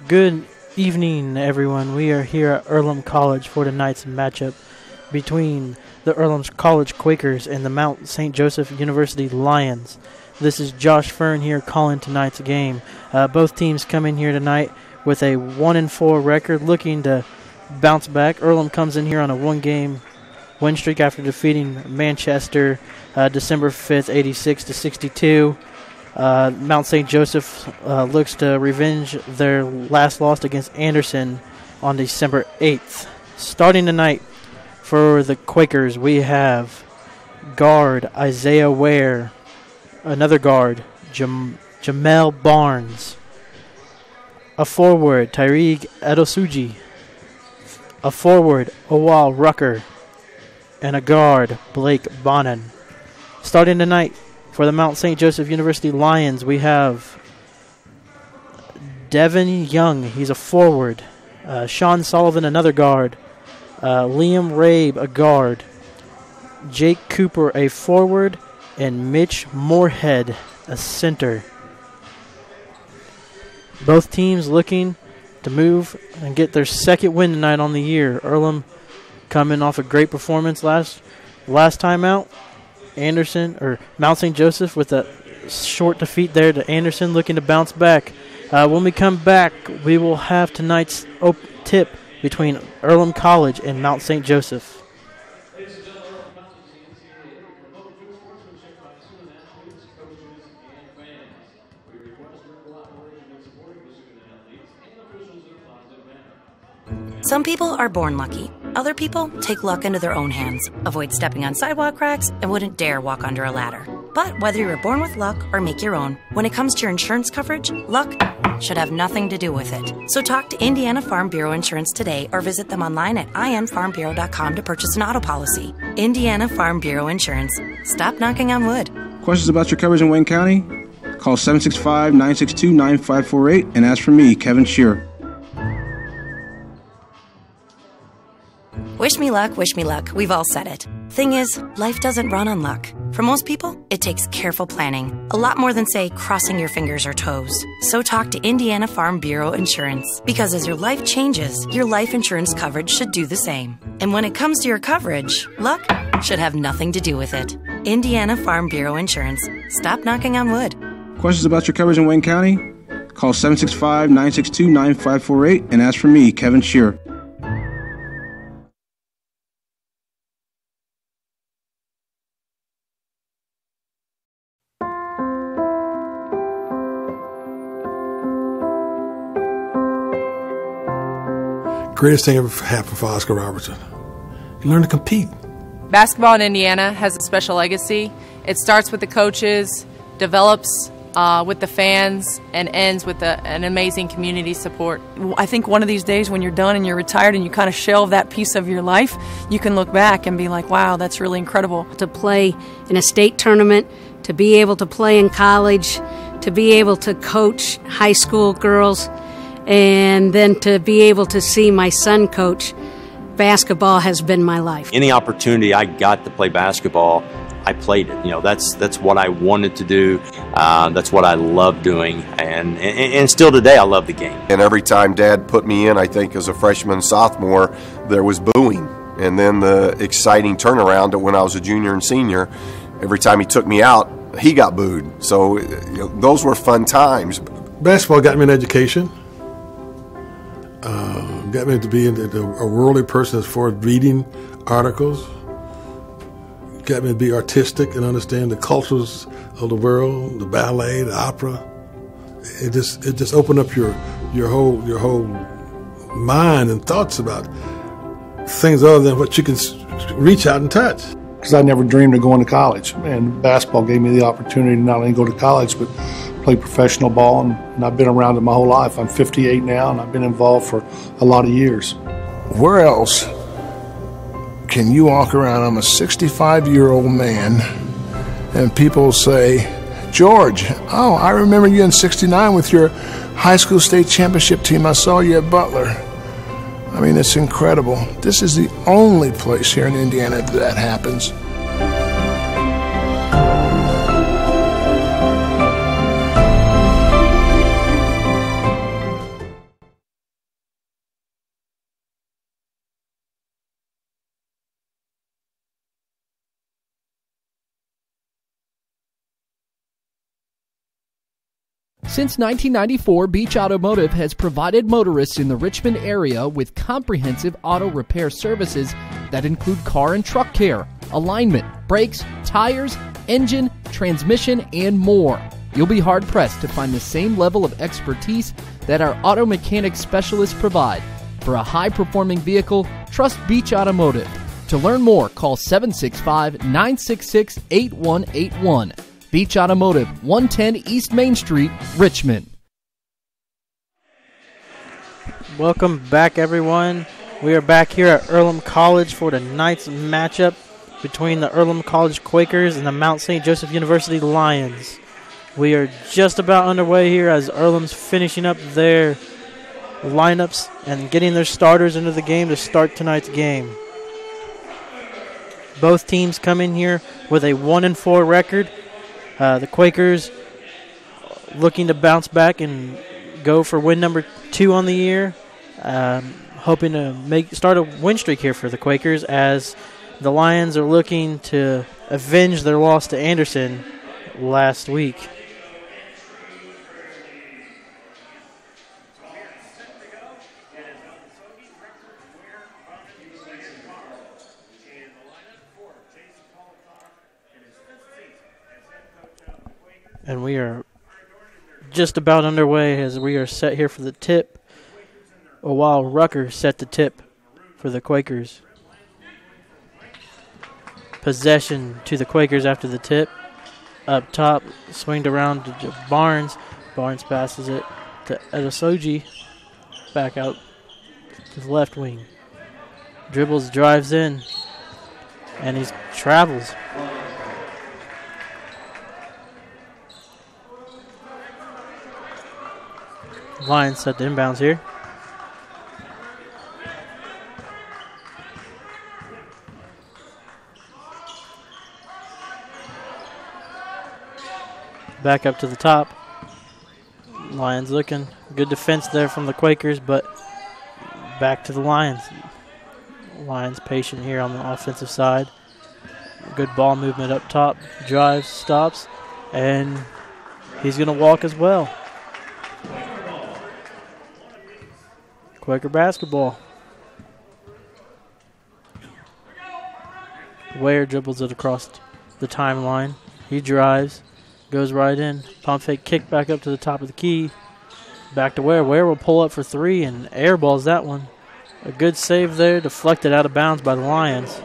Good evening, everyone. We are here at Earlham College for tonight's matchup between the Earlham College Quakers and the Mount St. Joseph University Lions. This is Josh Fern here calling tonight's game. Both teams come in here tonight with a 1-4 record, looking to bounce back. Earlham comes in here on a one-game win streak after defeating Manchester December 5th, 86-62. Mount St. Joseph looks to revenge their last loss against Anderson on December 8th. Starting tonight for the Quakers, we have guard Isaiah Ware, another guard Jamel Barnes, a forward Tyreek Edosuji, a forward Owal Rucker, and a guard Blake Bonin. Starting tonight for the Mount St. Joseph University Lions, we have Devin Young, he's a forward, Sean Sullivan, another guard, Liam Rabe, a guard, Jake Cooper, a forward, and Mitch Moorhead, a center. Both teams looking to move and get their second win tonight on the year. Earlham coming off a great performance last time out. Mount St. Joseph with a short defeat there to Anderson, looking to bounce back. When we come back, we will have tonight's tip between Earlham College and Mount St. Joseph. Some people are born lucky. Other people take luck into their own hands, avoid stepping on sidewalk cracks, and wouldn't dare walk under a ladder. But whether you were born with luck or make your own, when it comes to your insurance coverage, luck should have nothing to do with it. So talk to Indiana Farm Bureau Insurance today or visit them online at infarmbureau.com to purchase an auto policy. Indiana Farm Bureau Insurance. Stop knocking on wood. Questions about your coverage in Wayne County? Call 765-962-9548 and ask for me, Kevin Shearer. Wish me luck, we've all said it. Thing is, life doesn't run on luck. For most people, it takes careful planning. A lot more than, say, crossing your fingers or toes. So talk to Indiana Farm Bureau Insurance. Because as your life changes, your life insurance coverage should do the same. And when it comes to your coverage, luck should have nothing to do with it. Indiana Farm Bureau Insurance. Stop knocking on wood. Questions about your coverage in Wayne County? Call 765-962-9548 and ask for me, Kevin Shearer. Greatest thing ever happened for Oscar Robertson. You learn to compete. Basketball in Indiana has a special legacy. It starts with the coaches, develops with the fans, and ends with an amazing community support. I think one of these days when you're done and you're retired and you kind of shelve that piece of your life, you can look back and be like, wow, that's really incredible. To play in a state tournament, to be able to play in college, to be able to coach high school girls, and then to be able to see my son coach, basketball has been my life. Any opportunity I got to play basketball, I played it. You know, that's what I wanted to do. That's what I love doing, and still today I love the game. And every time Dad put me in, I think as a freshman, sophomore, there was booing. And then the exciting turnaround to when I was a junior and senior, every time he took me out, he got booed. So those were fun times. Basketball got me an education. Got me to be a worldly person as far as reading articles. Got me to be artistic and understand the cultures of the world, the ballet, the opera. It just opened up your whole mind and thoughts about things other than what you can reach out and touch. Because I never dreamed of going to college, and basketball gave me the opportunity to not only go to college but play professional ball, and I've been around it my whole life. I'm 58 now, and I've been involved for a lot of years. Where else can you walk around? I'm a 65-year-old man, and people say, George, oh, I remember you in '69 with your high school state championship team. I saw you at Butler. I mean, it's incredible. This is the only place here in Indiana that happens. Since 1994, Beach Automotive has provided motorists in the Richmond area with comprehensive auto repair services that include car and truck care, alignment, brakes, tires, engine, transmission, and more. You'll be hard-pressed to find the same level of expertise that our auto mechanic specialists provide. For a high-performing vehicle, trust Beach Automotive. To learn more, call 765-966-8181. Beach Automotive, 110 East Main Street, Richmond. Welcome back, everyone. We are back here at Earlham College for tonight's matchup between the Earlham College Quakers and the Mount St. Joseph University Lions. We are just about underway here as Earlham's finishing up their lineups and getting their starters into the game to start tonight's game. Both teams come in here with a 1-4 record. The Quakers looking to bounce back and go for win number 2 on the year, hoping to start a win streak here for the Quakers, as the Lions are looking to avenge their loss to Anderson last week. And we are just about underway as we are set here for the tip, while Rucker set the tip for the Quakers. Possession to the Quakers after the tip. Up top, swinged around to Barnes. Barnes passes it to Edosoji. Back out to the left wing. Dribbles, drives in, and he travels. Lions set to inbounds here. Back up to the top. Lions looking. Good defense there from the Quakers, but back to the Lions. Lions patient here on the offensive side. Good ball movement up top. Drives, stops, and he's going to walk as well. Quaker basketball. Ware dribbles it across the timeline. He drives, goes right in. Pump fake kick back up to the top of the key. Back to Ware. Ware will pull up for 3 and airballs that one. A good save there, deflected out of bounds by the Lions.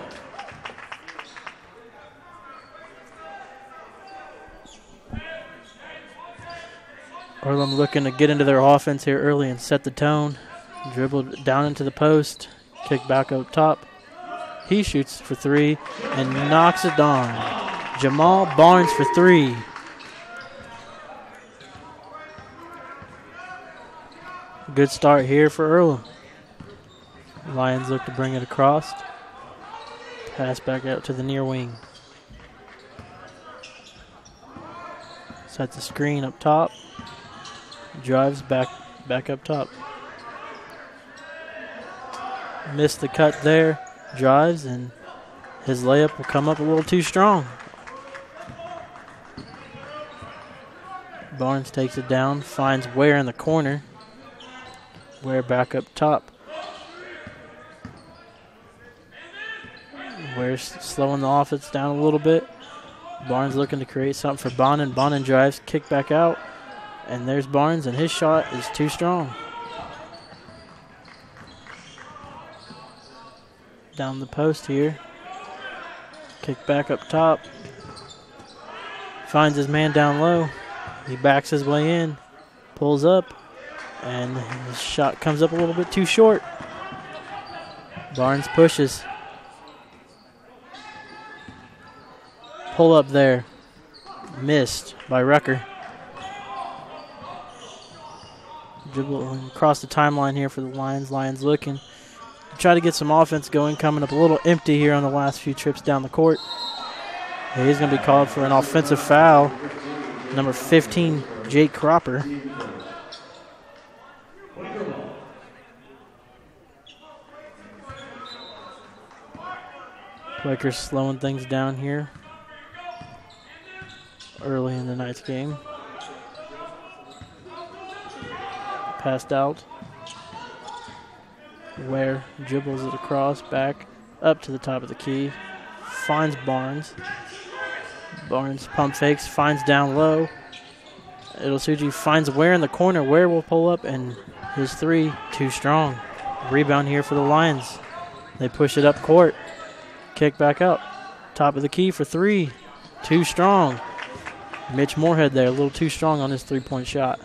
Earlham looking to get into their offense here early and set the tone. Dribbled down into the post. Kick back up top. He shoots for 3 and knocks it down. Jamal Barnes for 3. Good start here for Earlham. Lions look to bring it across. Pass back out to the near wing. Sets the screen up top. Drives back up top. Missed the cut there. Drives, and his layup will come up a little too strong. Barnes takes it down, finds Ware in the corner. Ware back up top. Ware's slowing the offense down a little bit. Barnes looking to create something for Bonin. Bonin drives, kick back out. And there's Barnes, and his shot is too strong. Down the post here. Kick back up top. Finds his man down low. He backs his way in. Pulls up. And his shot comes up a little bit too short. Barnes pushes. Pull up there. Missed by Rucker. Dribble across the timeline here for the Lions. Lions looking to try to get some offense going. Coming up a little empty here on the last few trips down the court. He's going to be called for an offensive foul. Number 15, Jake Cropper. Quakers slowing things down here early in the night's game. Passed out. Ware dribbles it across, back up to the top of the key. Finds Barnes. Barnes pump fakes, finds down low. Edosuji finds Ware in the corner. Ware will pull up, and his three, too strong. Rebound here for the Lions. They push it up court. Kick back up. Top of the key for three. Too strong. Mitch Moorhead there, a little too strong on his three-point shot.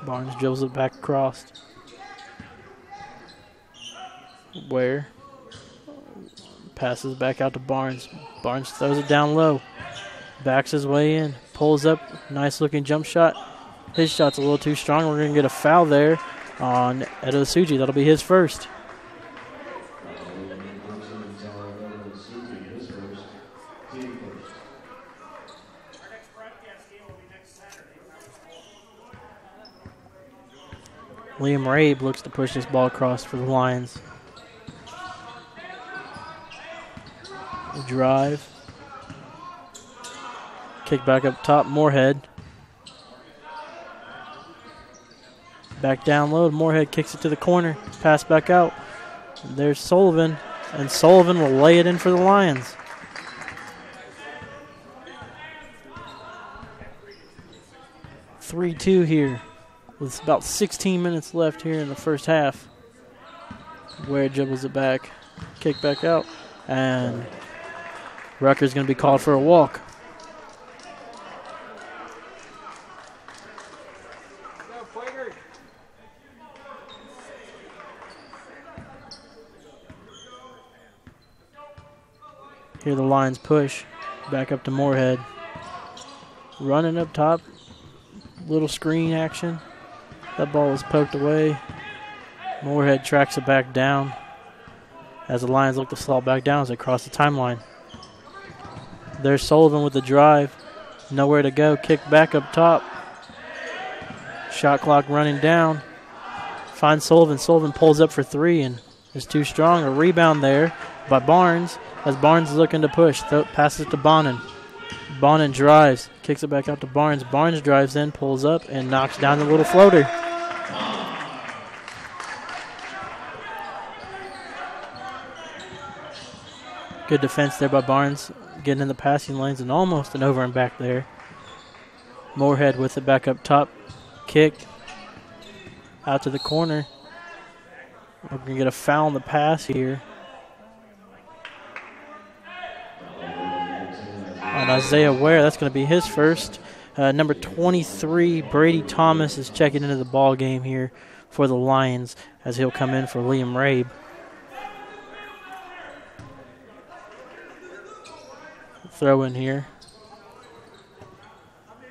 Barnes dribbles it back across. Ware passes back out to Barnes. Barnes throws it down low. Backs his way in. Pulls up. Nice-looking jump shot. His shot's a little too strong. We're going to get a foul there on Edosuji. That'll be his first. Liam Rabe looks to push this ball across for the Lions. Drive. Kick back up top, Moorhead. Back down low, Moorhead kicks it to the corner. Pass back out. There's Sullivan, and Sullivan will lay it in for the Lions. (3-2) here, with about 16 minutes left here in the first half. Ware dribbles it back, kick back out, and Rucker's going to be called for a walk. Here the Lions push, back up to Moorhead. Running up top, little screen action. That ball was poked away. Moorhead tracks it back down as the Lions look to slow back down as they cross the timeline. There's Sullivan with the drive. Nowhere to go. Kick back up top. Shot clock running down. Finds Sullivan. Sullivan pulls up for three and is too strong. A rebound there by Barnes as Barnes is looking to push. Passes to Bonin. Bonin drives. Kicks it back out to Barnes. Barnes drives in, pulls up, and knocks down the little floater. Good defense there by Barnes. Getting in the passing lanes and almost an over and back there. Moorhead with it back up top. Kick. Out to the corner. We're going to get a foul on the pass here. On Isaiah Ware, that's going to be his first. Number 23, Brady Thomas, is checking into the ball game here for the Lions as he'll come in for Liam Rabe. Throw in here.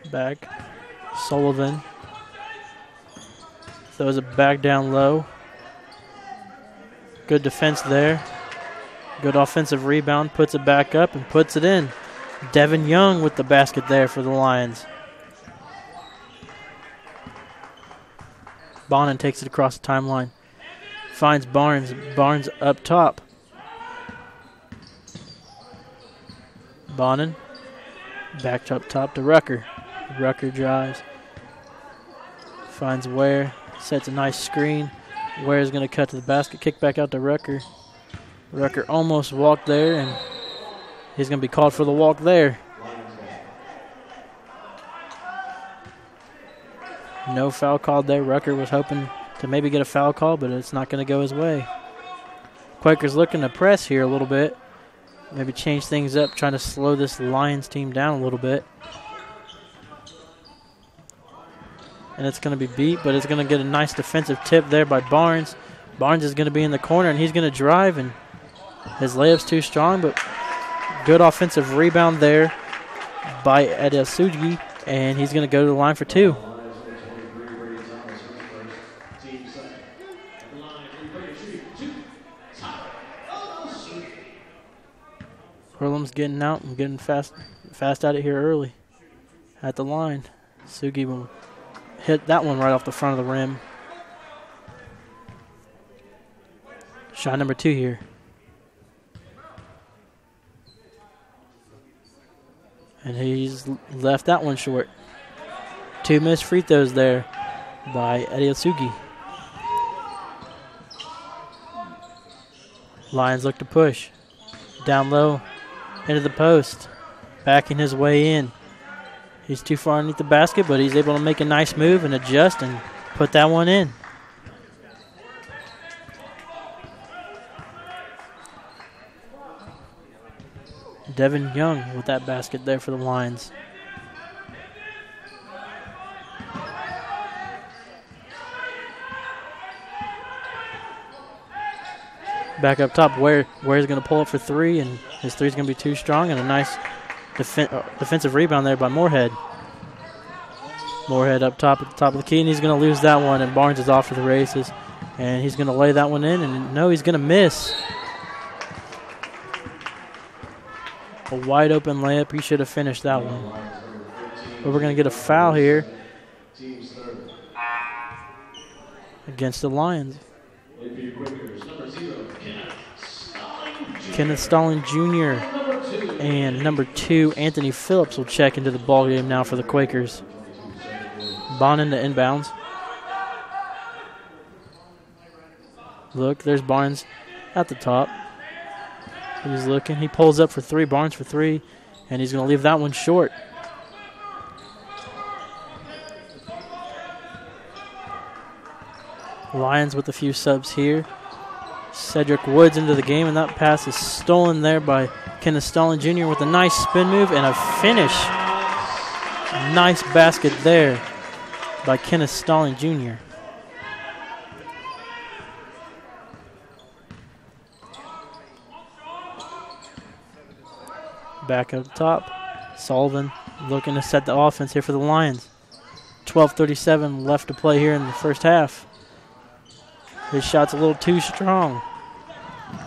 Back. Sullivan. Throws it back down low. Good defense there. Good offensive rebound. Puts it back up and puts it in. Devin Young with the basket there for the Lions. Bonin takes it across the timeline. Finds Barnes. Barnes up top. Bonin. Back up top to Rucker. Rucker drives. Finds Ware. Sets a nice screen. Ware's going to cut to the basket. Kick back out to Rucker. Rucker almost walked there, and he's going to be called for the walk there. No foul called there. Rucker was hoping to maybe get a foul call, but it's not going to go his way. Quakers looking to press here a little bit. Maybe change things up, trying to slow this Lions team down a little bit. And it's going to be beat, but it's going to get a nice defensive tip there by Barnes. Barnes is going to be in the corner, and he's going to drive, and his layup's too strong, but good offensive rebound there by Edosuji, and he's going to go to the line for two. Earlham's getting out and getting fast at it here early at the line. Sugi will hit that one right off the front of the rim. Shot number 2 here. And he's left that one short. 2 missed free throws there by Adiosugi. Lions look to push. Down low, into the post. Backing his way in. He's too far underneath the basket, but he's able to make a nice move and adjust and put that one in. Devin Young with that basket there for the Lions. Back up top, Ware's going to pull up for three, and his three's going to be too strong, and a nice defensive rebound there by Moorhead. Moorhead up top at the top of the key, and he's going to lose that one, and Barnes is off to the races, and he's going to lay that one in, and no, he's going to miss. A wide open layup. He should have finished that one. But we're going to get a foul here against the Lions. Kenneth Stalling Jr. and number 2, Anthony Phillips, will check into the ballgame now for the Quakers. Bonin to inbounds. Look, there's Barnes at the top. He's looking. He pulls up for three. Barnes for three. And he's going to leave that one short. Lions with a few subs here. Cedric Woods into the game, and that pass is stolen there by Kenneth Stalling Jr. with a nice spin move and a finish. Nice basket there by Kenneth Stalling Jr. Back up top. Sullivan looking to set the offense here for the Lions. 12:37 left to play here in the first half. His shot's a little too strong.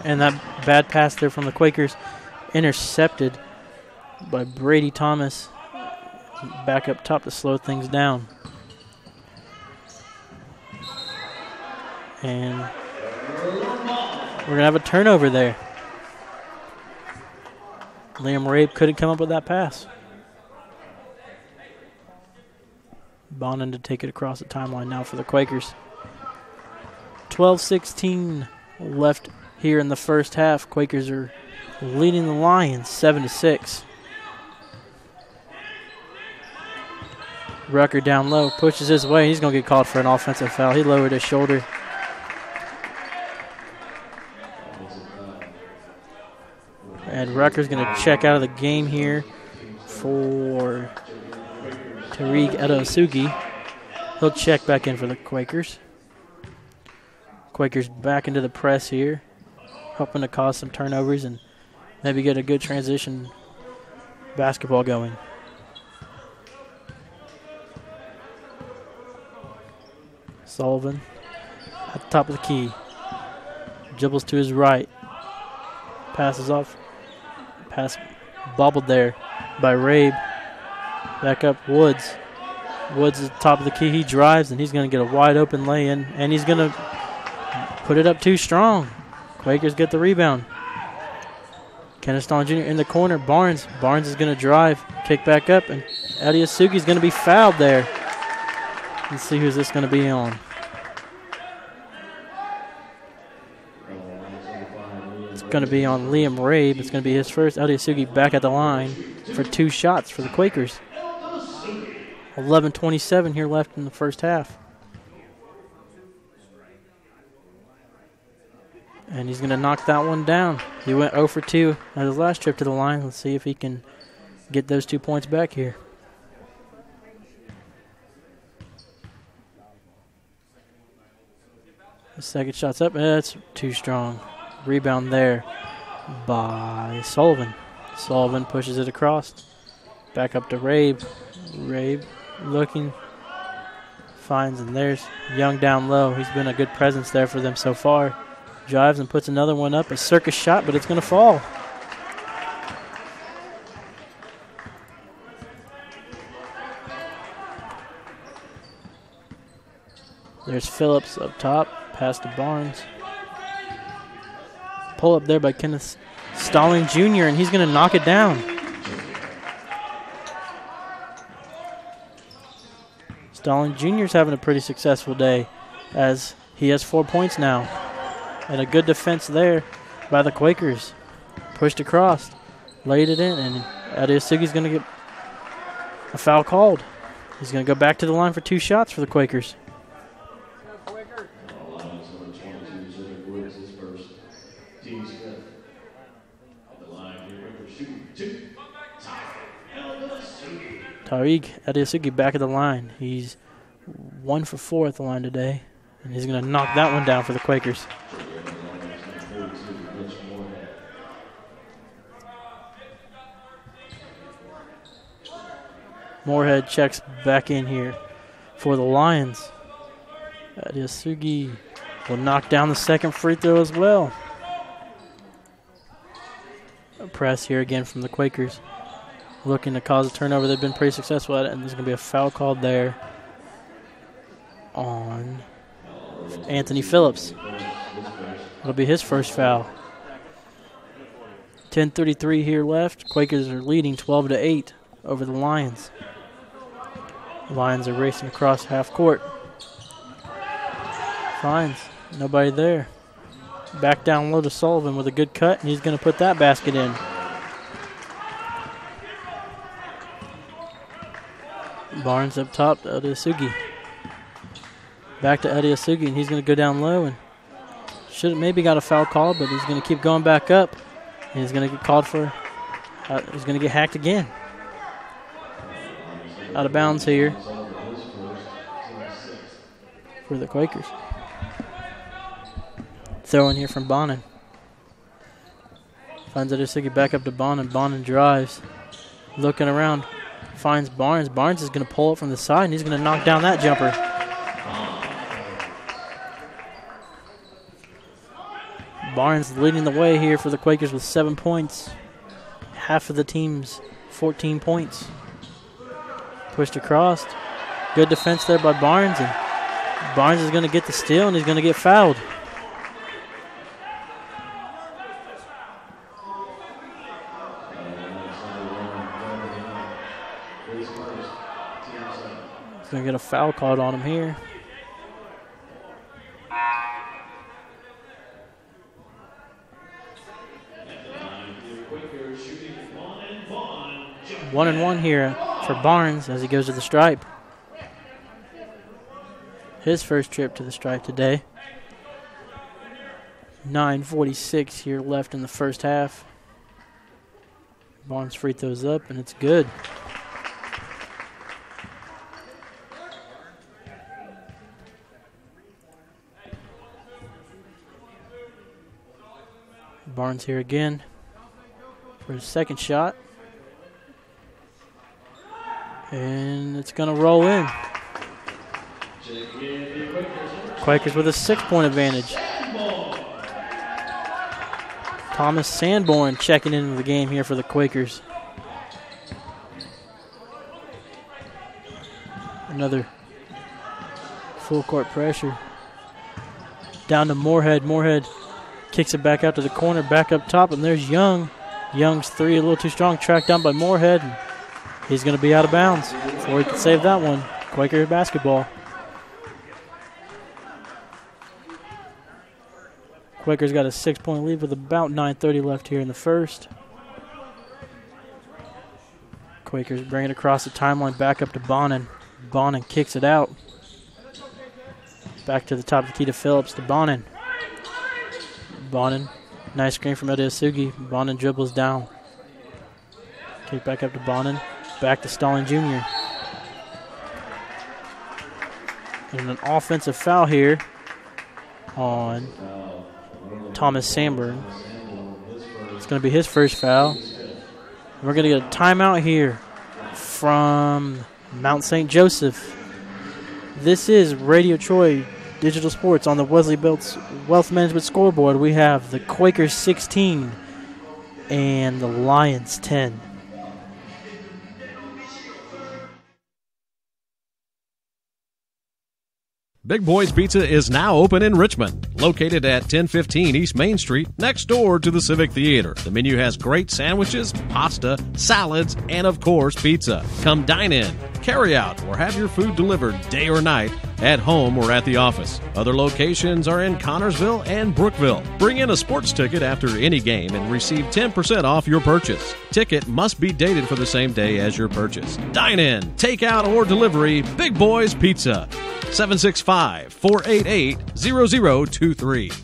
And that bad pass there from the Quakers intercepted by Brady Thomas. Back up top to slow things down. And we're going to have a turnover there. Liam Rabe couldn't come up with that pass. Bonin to take it across the timeline now for the Quakers. 12:16 left here in the first half. Quakers are leading the Lions 7-6. Rucker down low, pushes his way. He's going to get called for an offensive foul. He lowered his shoulder. And Rucker's going to check out of the game here for Tariq Adiosugi. He'll check back in for the Quakers. Quakers back into the press here, hoping to cause some turnovers and maybe get a good transition basketball going. Sullivan at the top of the key. Dribbles to his right. Passes off. Pass bobbled there by Rabe. Back up Woods. Woods at the top of the key. He drives, and he's going to get a wide open lay-in, and he's going to put it up too strong. Quakers get the rebound. Kenneth Stalling Jr. in the corner. Barnes is going to drive, kick back up, and Adiosugi is going to be fouled there. Let's see who's this going to be on. It's going to be on Liam Rabe. It's going to be his first. Adiosugi back at the line for 2 shots for the Quakers. 11:27 here left in the first half. And he's going to knock that one down. He went 0 for 2 at his last trip to the line. Let's see if he can get those 2 points back here. The second shot's up. That's too strong. Rebound there by Sullivan. Sullivan pushes it across. Back up to Rabe. Rabe looking. Finds, and there's Young down low. He's been a good presence there for them so far. Drives and puts another one up. A circus shot, but it's going to fall. There's Phillips up top. Pass to Barnes. Pull up there by Kenneth Stalling Jr., and he's going to knock it down. Stalling Jr.'s having a pretty successful day as he has 4 points now. And a good defense there by the Quakers. Pushed across, laid it in, and Adeosugi's going to get a foul called. He's going to go back to the line for 2 shots for the Quakers. Tariq Adeosugi back at the line. He's 1 for 4 at the line today, and he's going to knock that one down for the Quakers. Moorhead checks back in here for the Lions. Adeosugi will knock down the second free throw as well. A press here again from the Quakers, looking to cause a turnover. They've been pretty successful at it, and there's going to be a foul called there on Anthony Phillips. It'll be his first foul. 10:33 here left. Quakers are leading 12-8 over the Lions. The Lions are racing across half court. Finds nobody there. Back down low to Sullivan with a good cut, and he's going to put that basket in. Barnes up top to Adeosugi. Back to Adeosugi, and he's going to go down low, and should have maybe got a foul call, but he's going to keep going back up, and he's going to get called for. He's going to get hacked again. Out of bounds here for the Quakers. Throw in here from Bonin. Finds Adeosugi back up to Bonin. Bonin drives. Looking around. Finds Barnes. Barnes is going to pull it from the side, and he's going to knock down that jumper. Barnes leading the way here for the Quakers with 7 points. Half of the team's 14 points. Pushed across. Good defense there by Barnes, and Barnes is going to get the steal, and he's going to get fouled. He's going to get a foul called on him here. One and one here for Barnes as he goes to the stripe. His first trip to the stripe today. 9:46 here left in the first half. Barnes free throws up, and it's good. Barnes here again for his second shot. And it's going to roll in. Quakers with a 6-point advantage. Thomas Sanborn checking into the game here for the Quakers. Another full court pressure. Down to Moorhead. Moorhead kicks it back out to the corner, back up top, and there's Young. Young's three a little too strong, tracked down by Moorhead. And he's going to be out of bounds before he can save that one. Quaker basketball. Quakers got a 6-point lead with about 9:30 left here in the first. Quakers bring it across the timeline, back up to Bonin. Bonin kicks it out. Back to the top of the key to Phillips, to Bonin. Bonin, nice screen from Adeosugi. Bonin dribbles down. Kick back up to Bonin. Back to Stalling Jr. And an offensive foul here on Thomas Sanborn. It's going to be his first foul. We're going to get a timeout here from Mount St. Joseph. This is Radio Troy Digital Sports on the Wesley Belts Wealth Management scoreboard. We have the Quakers 16 and the Lions 10. Big Boys Pizza is now open in Richmond, located at 1015 East Main Street, next door to the Civic Theater. The menu has great sandwiches, pasta, salads, and of course, pizza. Come dine in, carry out, or have your food delivered day or night, at home or at the office. Other locations are in Connorsville and Brookville. Bring in a sports ticket after any game and receive 10% off your purchase. Ticket must be dated for the same day as your purchase. Dine in, take out, or delivery, Big Boys Pizza. 765-488-0023.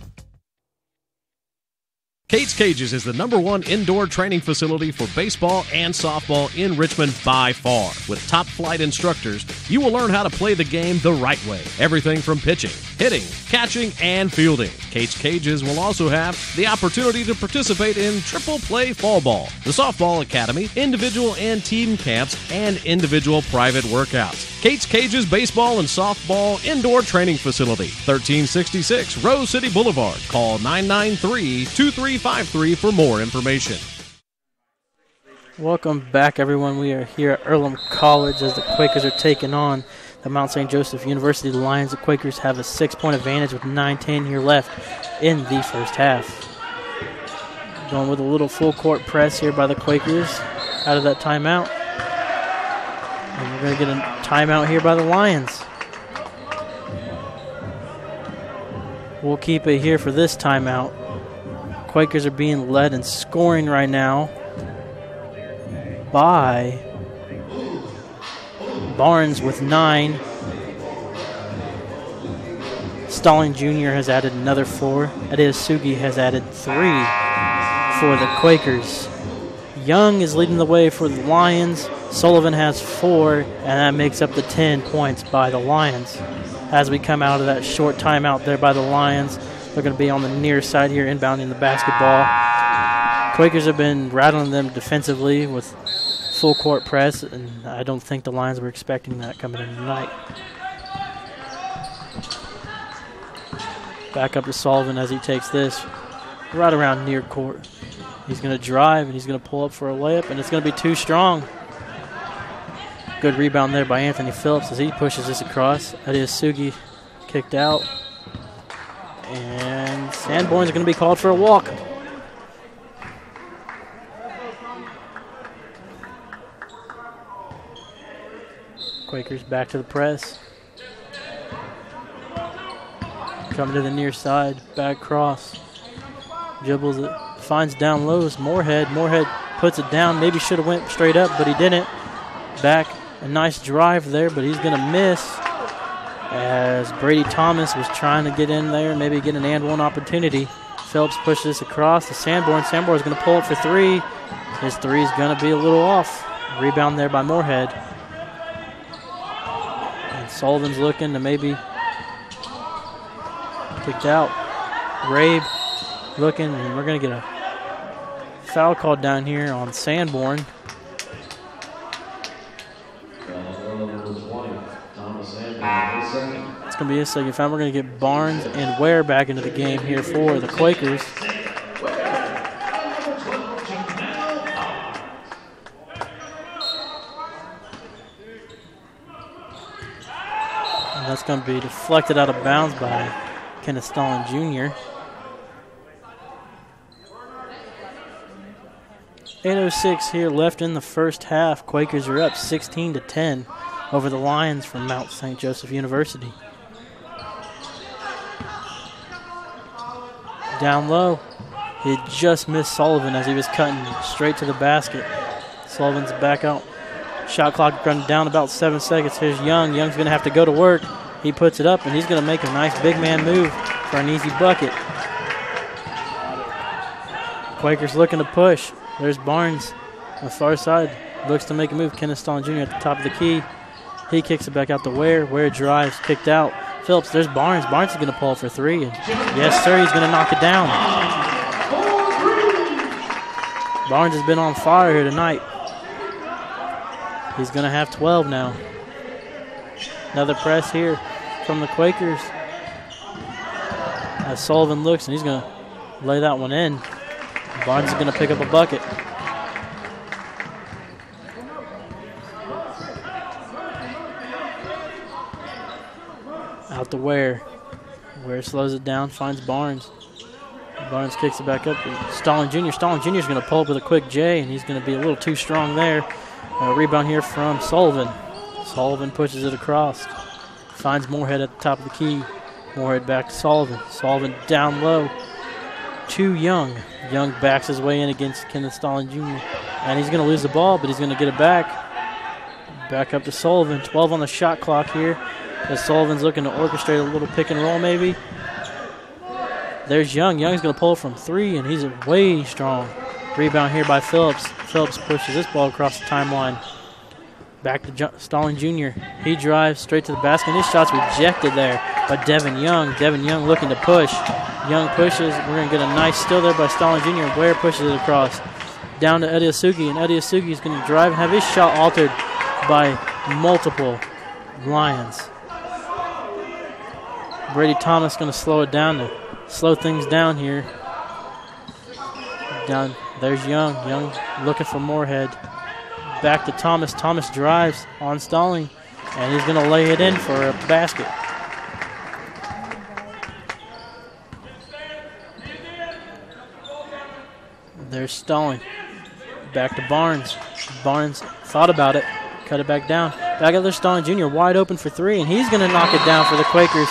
Kate's Cages is the #1 indoor training facility for baseball and softball in Richmond by far. With top-flight instructors, you will learn how to play the game the right way. Everything from pitching, hitting, catching, and fielding. Kate's Cages will also have the opportunity to participate in triple play fall ball, the softball academy, individual and team camps, and individual private workouts. Kate's Cages Baseball and Softball Indoor Training Facility, 1366 Rose City Boulevard. Call 993-2353 for more information. Welcome back, everyone. We are here at Earlham College as the Quakers are taking on the Mount St. Joseph University Lions. The Quakers have a 6-point advantage with 9:10 here left in the first half. Going with a little full court press here by the Quakers out of that timeout. And we're going to get a timeout here by the Lions. We'll keep it here for this timeout. Quakers are being led and scoring right now by Barnes with 9. Stalling Jr. has added another 4. Adeosugi has added 3 for the Quakers. Young is leading the way for the Lions. Sullivan has 4, and that makes up the 10 points by the Lions. As we come out of that short timeout there by the Lions, they're going to be on the near side here inbounding the basketball. Quakers have been rattling them defensively with full court press, and I don't think the Lions were expecting that coming in tonight. Back up to Sullivan as he takes this right around near court. He's going to drive, and he's going to pull up for a layup, and it's going to be too strong. Good rebound there by Anthony Phillips as he pushes this across. Adeosugi kicked out. And Sanborn's going to be called for a walk. Quakers back to the press. Coming to the near side, back cross. Dribbles it, finds down low. Moorhead puts it down. Maybe should have went straight up, but he didn't. Back, a nice drive there, but he's going to miss as Brady Thomas was trying to get in there, maybe get an and one opportunity. Phelps pushes this across to Sanborn. Sanborn's going to pull it for 3. His 3 is going to be a little off. Rebound there by Moorhead. And Sullivan's looking to maybe kicked out. Rabe looking, and we're going to get a foul called down here on Sanborn. It's going to be a second foul. We're going to get Barnes and Ware back into the game here for the Quakers. And that's going to be deflected out of bounds by Kenneth Stalling Jr. 8:06 here left in the first half. Quakers are up 16-10 over the Lions from Mount St. Joseph University. Down low, he just missed Sullivan as he was cutting straight to the basket. Sullivan's back out. Shot clock running down about 7 seconds. Here's Young. Young's going to have to go to work. He puts it up, and he's going to make a nice big man move for an easy bucket. Quakers looking to push. There's Barnes on the far side. Looks to make a move. Kenneth Stalling Jr. at the top of the key. He kicks it back out to Ware. Ware drives, kicked out. Phillips, there's Barnes. Barnes is going to pull for 3. And yes, sir, he's going to knock it down. Barnes has been on fire here tonight. He's going to have 12 now. Another press here from the Quakers. As Sullivan looks, and he's going to lay that one in. Barnes is going to pick up a bucket. Out to Ware. Ware slows it down, finds Barnes. Barnes kicks it back up to Stalling Jr. Stalling Jr. is going to pull up with a quick J, and he's going to be a little too strong there. A rebound here from Sullivan. Sullivan pushes it across. Finds Moorhead at the top of the key. Moorhead back to Sullivan. Sullivan down low to Young. Young backs his way in against Kenneth Stalling Jr. And he's going to lose the ball, but he's going to get it back. Back up to Sullivan. 12 on the shot clock here. As Sullivan's looking to orchestrate a little pick and roll maybe. There's Young. Young's going to pull from 3, and he's way strong. Rebound here by Phillips. Phillips pushes this ball across the timeline. Back to Stalling Jr. He drives straight to the basket, and his shot's rejected there by Devin Young. Devin Young looking to push. Young pushes. We're going to get a nice steal there by Stalling Jr. Ware pushes it across. Down to Eddie Asugi, and Eddie Asugi is going to drive and have his shot altered by multiple Lions. Brady Thomas going to slow it down to slow things down here. Down there's Young. Young looking for Moorhead. Back to Thomas. Thomas drives on Stalling, and he's going to lay it in for a basket. There's Stalling. Back to Barnes. Barnes thought about it. Cut it back down. Back up there, Stalling Jr. wide open for 3, and he's going to knock it down for the Quakers.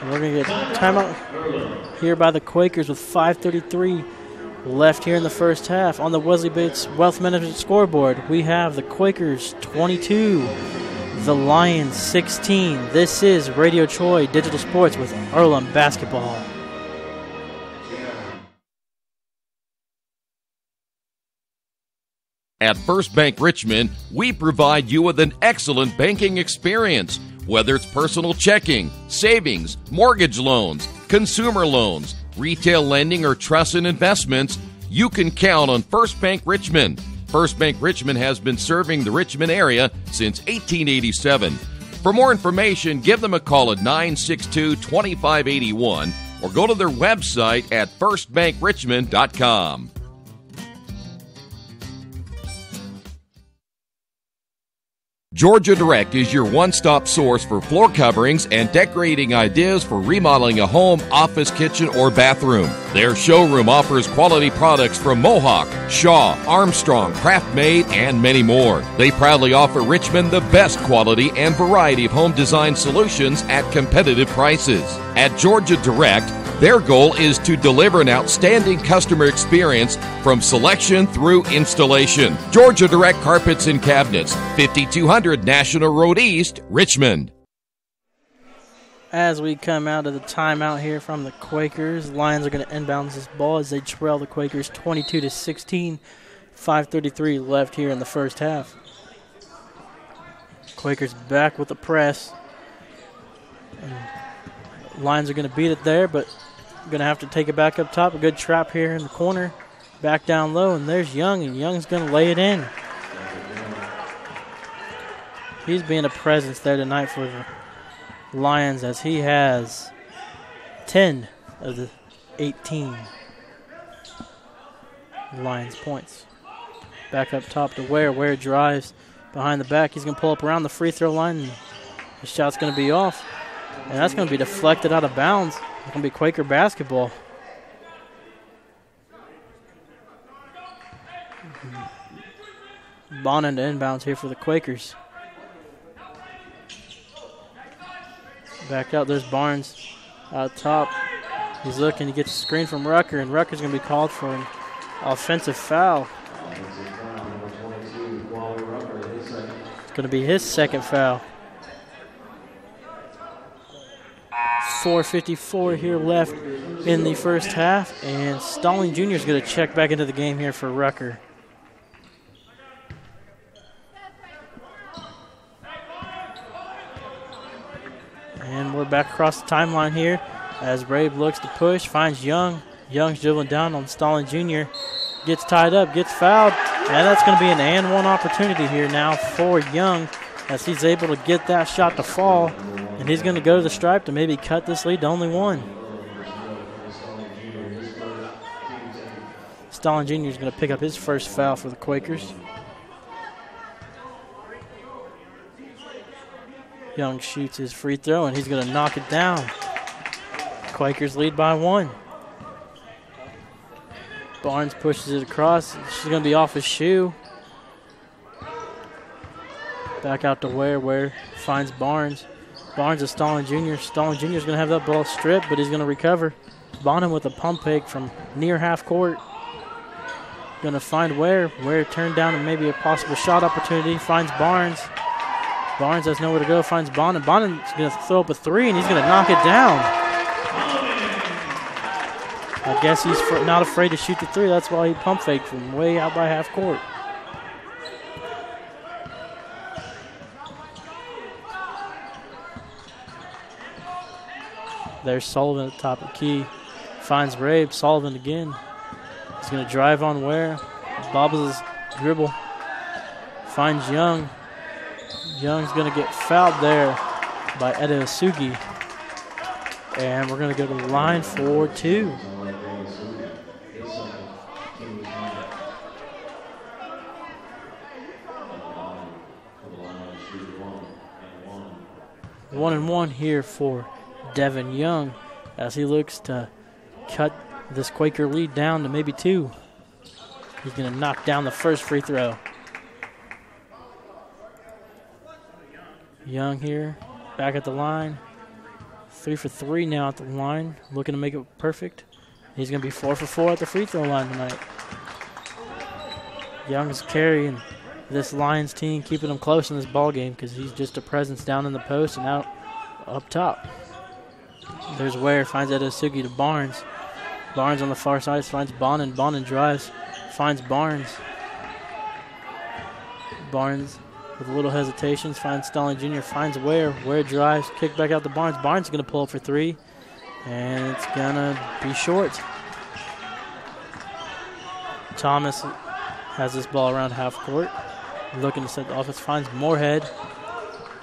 We're going to get timeout here by the Quakers with 5:33 left here in the first half. On the Wesley Bates Wealth Management scoreboard, we have the Quakers 22, the Lions 16. This is Radio Troy Digital Sports with Earlham Basketball. At First Bank Richmond, we provide you with an excellent banking experience. Whether it's personal checking, savings, mortgage loans, consumer loans, retail lending, or trust and investments, you can count on First Bank Richmond. First Bank Richmond has been serving the Richmond area since 1887. For more information, give them a call at 962-2581 or go to their website at firstbankrichmond.com. Georgia Direct is your one-stop source for floor coverings and decorating ideas for remodeling a home, office, kitchen, or bathroom. Their showroom offers quality products from Mohawk, Shaw, Armstrong, Craft-Made, and many more. They proudly offer Richmond the best quality and variety of home design solutions at competitive prices. At Georgia Direct, their goal is to deliver an outstanding customer experience from selection through installation. Georgia Direct Carpets and Cabinets, 5200 National Road East, Richmond. As we come out of the timeout here from the Quakers, Lions are going to inbound this ball as they trail the Quakers 22-16. 5:33 left here in the first half. Quakers back with the press. Lions are going to beat it there, but going to have to take it back up top. A good trap here in the corner. Back down low, and there's Young, and Young's going to lay it in. He's being a presence there tonight for the Lions as he has 10 of the 18 Lions points. Back up top to Ware. Ware drives behind the back. He's going to pull up around the free throw line, and the shot's going to be off. And that's going to be deflected out of bounds. It's going to be Quaker basketball. Bond into inbounds here for the Quakers. Back out, there's Barnes out top. He's looking to get the screen from Rucker, and Rucker's going to be called for an offensive foul. It's going to be his second foul. 4:54 here left in the first half, and Stalling Jr. is going to check back into the game here for Rucker. And we're back across the timeline here as Rabe looks to push, finds Young. Young's dribbling down on Stalling Jr. Gets tied up, gets fouled, and that's going to be an and one opportunity here now for Young as he's able to get that shot to fall. And he's going to go to the stripe to maybe cut this lead to only one. Stalling Jr. is going to pick up his first foul for the Quakers. Young shoots his free throw, and he's going to knock it down. Quakers lead by 1. Barnes pushes it across. She's going to be off his shoe. Back out to Ware finds Barnes. Barnes is Stalling Jr. Stalling Jr. is going to have that ball stripped, but he's going to recover. Bonham with a pump fake from near half court. Going to find Ware. Ware turned down and maybe a possible shot opportunity. Finds Barnes. Barnes has nowhere to go. Finds Bonham. Bonham's going to throw up a 3, and he's going to knock it down. I guess he's not afraid to shoot the 3. That's why he pump faked from way out by half court. There's Sullivan at the top of the key. Finds Rabe. Sullivan again. He's going to drive on Ware. Bobbles his dribble. Finds Young. Young's going to get fouled there by Eda Asugi. And we're going to go to the line for 2. One and one here for Devin Young as he looks to cut this Quaker lead down to maybe 2. He's going to knock down the first free throw. Young here, back at the line. 3 for 3 now at the line, looking to make it perfect. He's going to be 4 for 4 at the free throw line tonight. Young is carrying this Lions team, keeping them close in this ball game because he's just a presence down in the post and out up top. There's Ware, finds Edasugi to Barnes. Barnes on the far side finds Bonin. Bonin drives, finds Barnes. Barnes with a little hesitations finds Stalling Jr., finds Ware. Ware drives, kick back out to Barnes. Barnes is going to pull up for 3, and it's going to be short. Thomas has this ball around half court, looking to set the offense, finds Moorhead.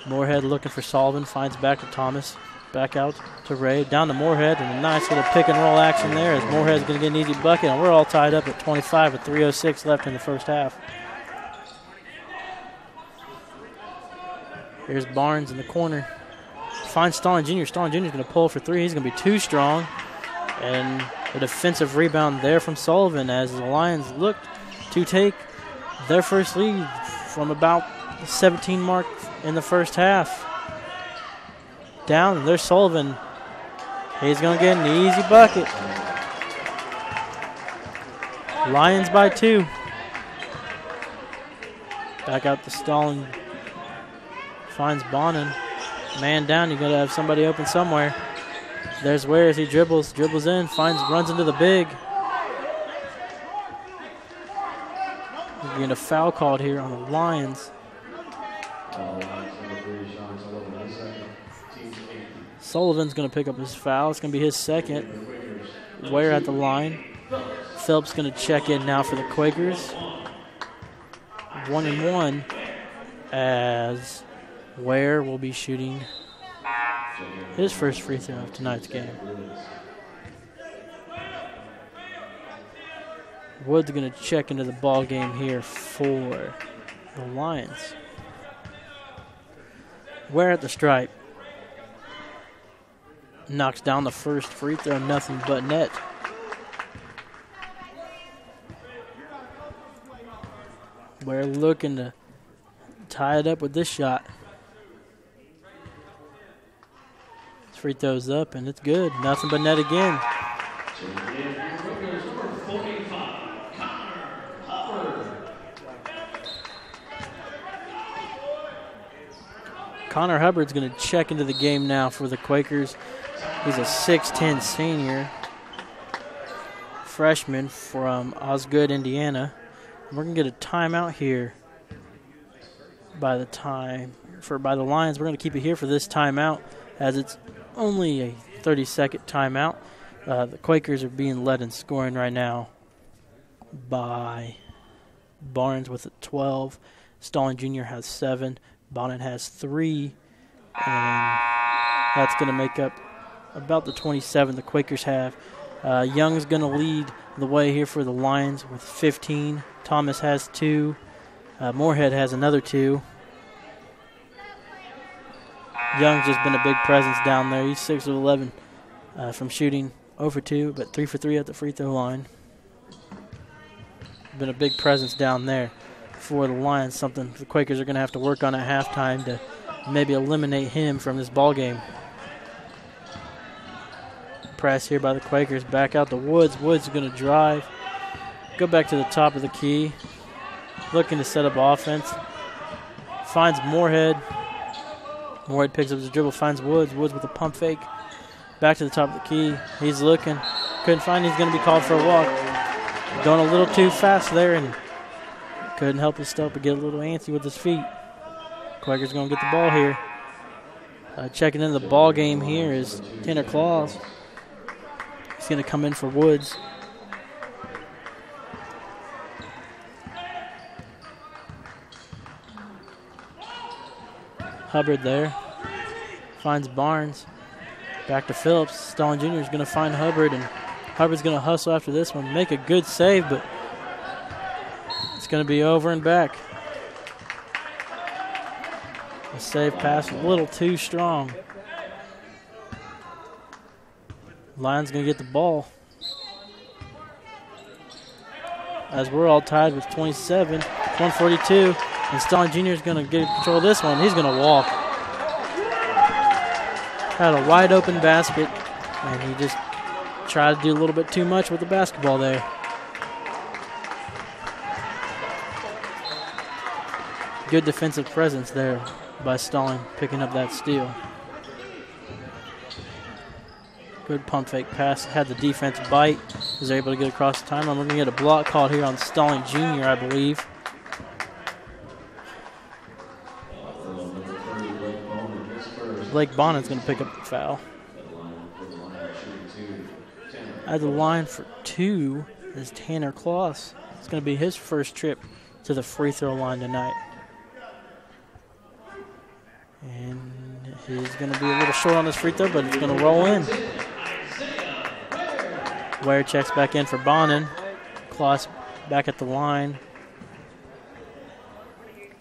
Moorhead looking for Sullivan, finds back to Thomas. Back out to Ray, down to Moorhead, and a nice little pick and roll action there as Moorhead's going to get an easy bucket, and we're all tied up at 25 with 3:06 left in the first half. Here's Barnes in the corner. Finds Stalling Jr. Stalling Jr. is going to pull for 3. He's going to be too strong. And a defensive rebound there from Sullivan as the Lions look to take their first lead from about the 17 mark in the first half. Down, there's Sullivan. He's going to get an easy bucket. Lions by 2. Back out to Stalling. Finds Bonin. Man down, you're going to have somebody open somewhere. There's Ware as he dribbles in, runs into the big. We're getting a foul called here on the Lions. Sullivan's going to pick up his foul. It's going to be his second. Ware at the line. Phillips going to check in now for the Quakers. 1-1 as Ware will be shooting his first free throw of tonight's game. Wood's going to check into the ball game here for the Lions. Ware at the stripe. Knocks down the first free throw, nothing but net. Ware looking to tie it up with this shot. Free throws up, and it's good. Nothing but net again. Connor Hubbard's going to check into the game now for the Quakers. He's a 6'10 senior, freshman from Osgood, Indiana. We're going to get a timeout here by the Lions. We're going to keep it here for this timeout as it's only a 30-second timeout. The Quakers are being led in scoring right now by Barnes with a 12. Stalling Jr. has 7. Bonnet has 3. And that's going to make up about the 27 the Quakers have. Young's going to lead the way here for the Lions with 15. Thomas has 2. Moorhead has another 2. Young's just been a big presence down there. He's 6 of 11 from shooting 0 for 2, but 3 for 3 at the free throw line. Been a big presence down there for the Lions, something the Quakers are going to have to work on at halftime to maybe eliminate him from this ball game. Press here by the Quakers, back out to Woods. Woods is going to drive, go back to the top of the key, looking to set up offense. Finds Moorhead. Moorhead picks up his dribble, finds Woods. Woods with a pump fake. Back to the top of the key. He's looking. Couldn't find him. He's going to be called for a walk. Going a little too fast there and couldn't help himself but get a little antsy with his feet. Quakers going to get the ball here. Checking into the ball game here is Tanner Claus. He's going to come in for Woods. Hubbard there. Finds Barnes. Back to Phillips. Stalling Jr. is going to find Hubbard, and Hubbard's going to hustle after this one. Make a good save, but it's going to be over and back. The save pass a little too strong. Lions going to get the ball. As we're all tied with 27, 142. And Stalling Jr. is going to get control of this one. He's going to walk. Had a wide open basket, and he just tried to do a little bit too much with the basketball there. Good defensive presence there by Stalling, picking up that steal. Good pump fake pass. Had the defense bite. Was able to get across the timeline. We're going to get a block called here on Stalling Jr., I believe. Blake Bonnet's going to pick up the foul. At the line for 2 is Tanner Claus. It's going to be his first trip to the free throw line tonight. And he's going to be a little short on this free throw, but it's going to roll in. Ware checks back in for Bonin. Claus back at the line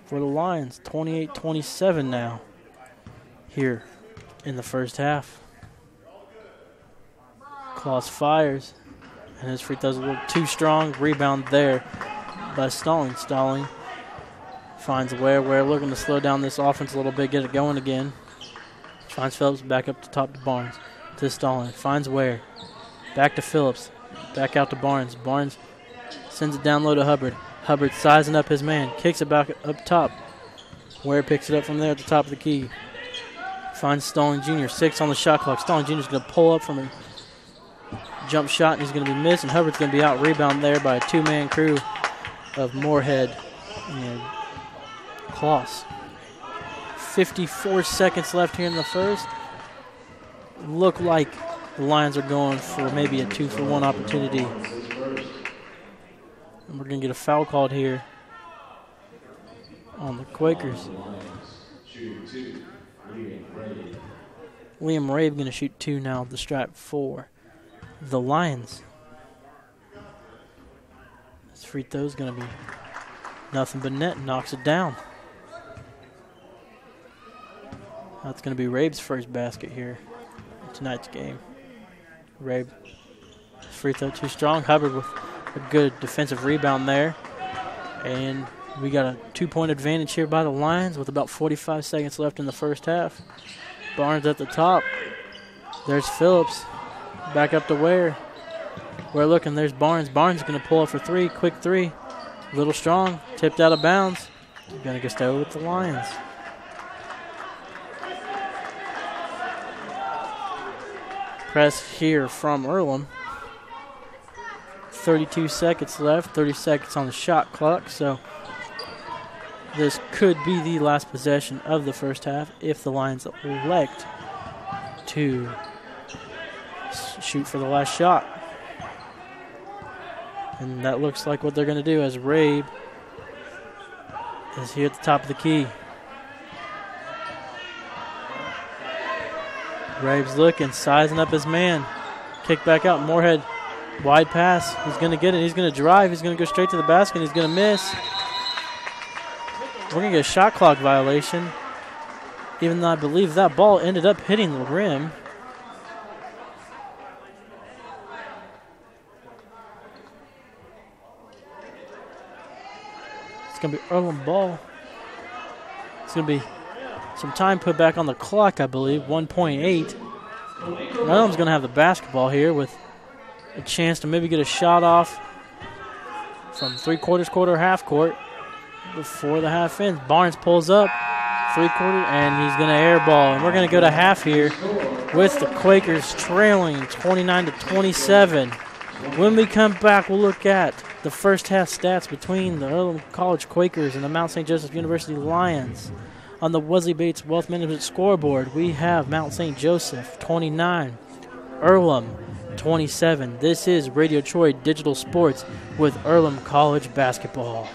for the Lions. 28-27 now here in the first half. Claus fires, and his free throw's a little too strong. Rebound there by Stalling. Stalling finds Ware. Ware looking to slow down this offense a little bit, get it going again. Finds Phillips back up to top to Barnes. To Stalling. Finds Ware. Back to Phillips. Back out to Barnes. Barnes sends it down low to Hubbard. Hubbard sizing up his man. Kicks it back up top. Ware picks it up from there at the top of the key. Finds Stalling Jr. 6 on the shot clock. Stalling Jr. is going to pull up from a jump shot, and he's going to be missed, and Hubbard's going to be out rebound there by a two-man crew of Moorhead and Claus. 54 seconds left here in the first. Look like the Lions are going for maybe a 2-for-1 opportunity. And we're going to get a foul called here on the Quakers. Liam Rabe going to shoot 2 now, the strap 4. The Lions. This free throw is going to be nothing but net. Knocks it down. That's going to be Rabe's first basket here in tonight's game. Rabe, free throw too strong. Hubbard with a good defensive rebound there. And we got a 2-point advantage here by the Lions with about 45 seconds left in the first half. Barnes at the top. There's Phillips. Back up to Ware. Ware looking. There's Barnes. Barnes is going to pull up for 3. Quick 3. A little strong. Tipped out of bounds. Going to get started with the Lions. Press here from Earlham. 32 seconds left. 30 seconds on the shot clock. So this could be the last possession of the first half if the Lions elect to shoot for the last shot. And that looks like what they're going to do as Rabe is here at the top of the key. Rabe's looking, sizing up his man. Kick back out. Moorhead, wide pass. He's going to get it. He's going to drive. He's going to go straight to the basket. He's going to miss. We're going to get a shot clock violation. even though I believe that ball ended up hitting the rim. It's going to be Earlham ball. It's going to be some time put back on the clock, I believe, 1.8. Earlham's going to have the basketball here with a chance to maybe get a shot off from three-quarters, quarter, half court before the half ends. Barnes pulls up, three-quarter, and he's going to airball. And we're going to go to half here with the Quakers trailing 29-27. When we come back, we'll look at the first half stats between the Earlham College Quakers and the Mount St. Joseph University Lions. On the Wesley Bates Wealth Management scoreboard, we have Mount St. Joseph 29, Earlham 27. This is Radio Troy Digital Sports with Earlham College basketball.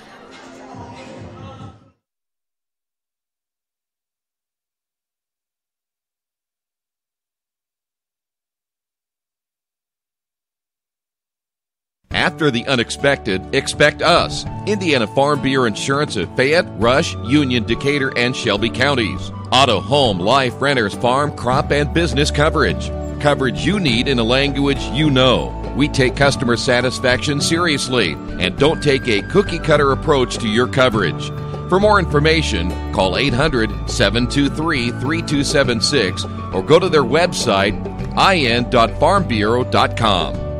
After the unexpected, expect us. Indiana Farm Bureau Insurance of Fayette, Rush, Union, Decatur, and Shelby counties. Auto, home, life, renters, farm, crop, and business coverage. Coverage you need in a language you know. We take customer satisfaction seriously and don't take a cookie-cutter approach to your coverage. For more information, call 800-723-3276 or go to their website, in.farmbureau.com.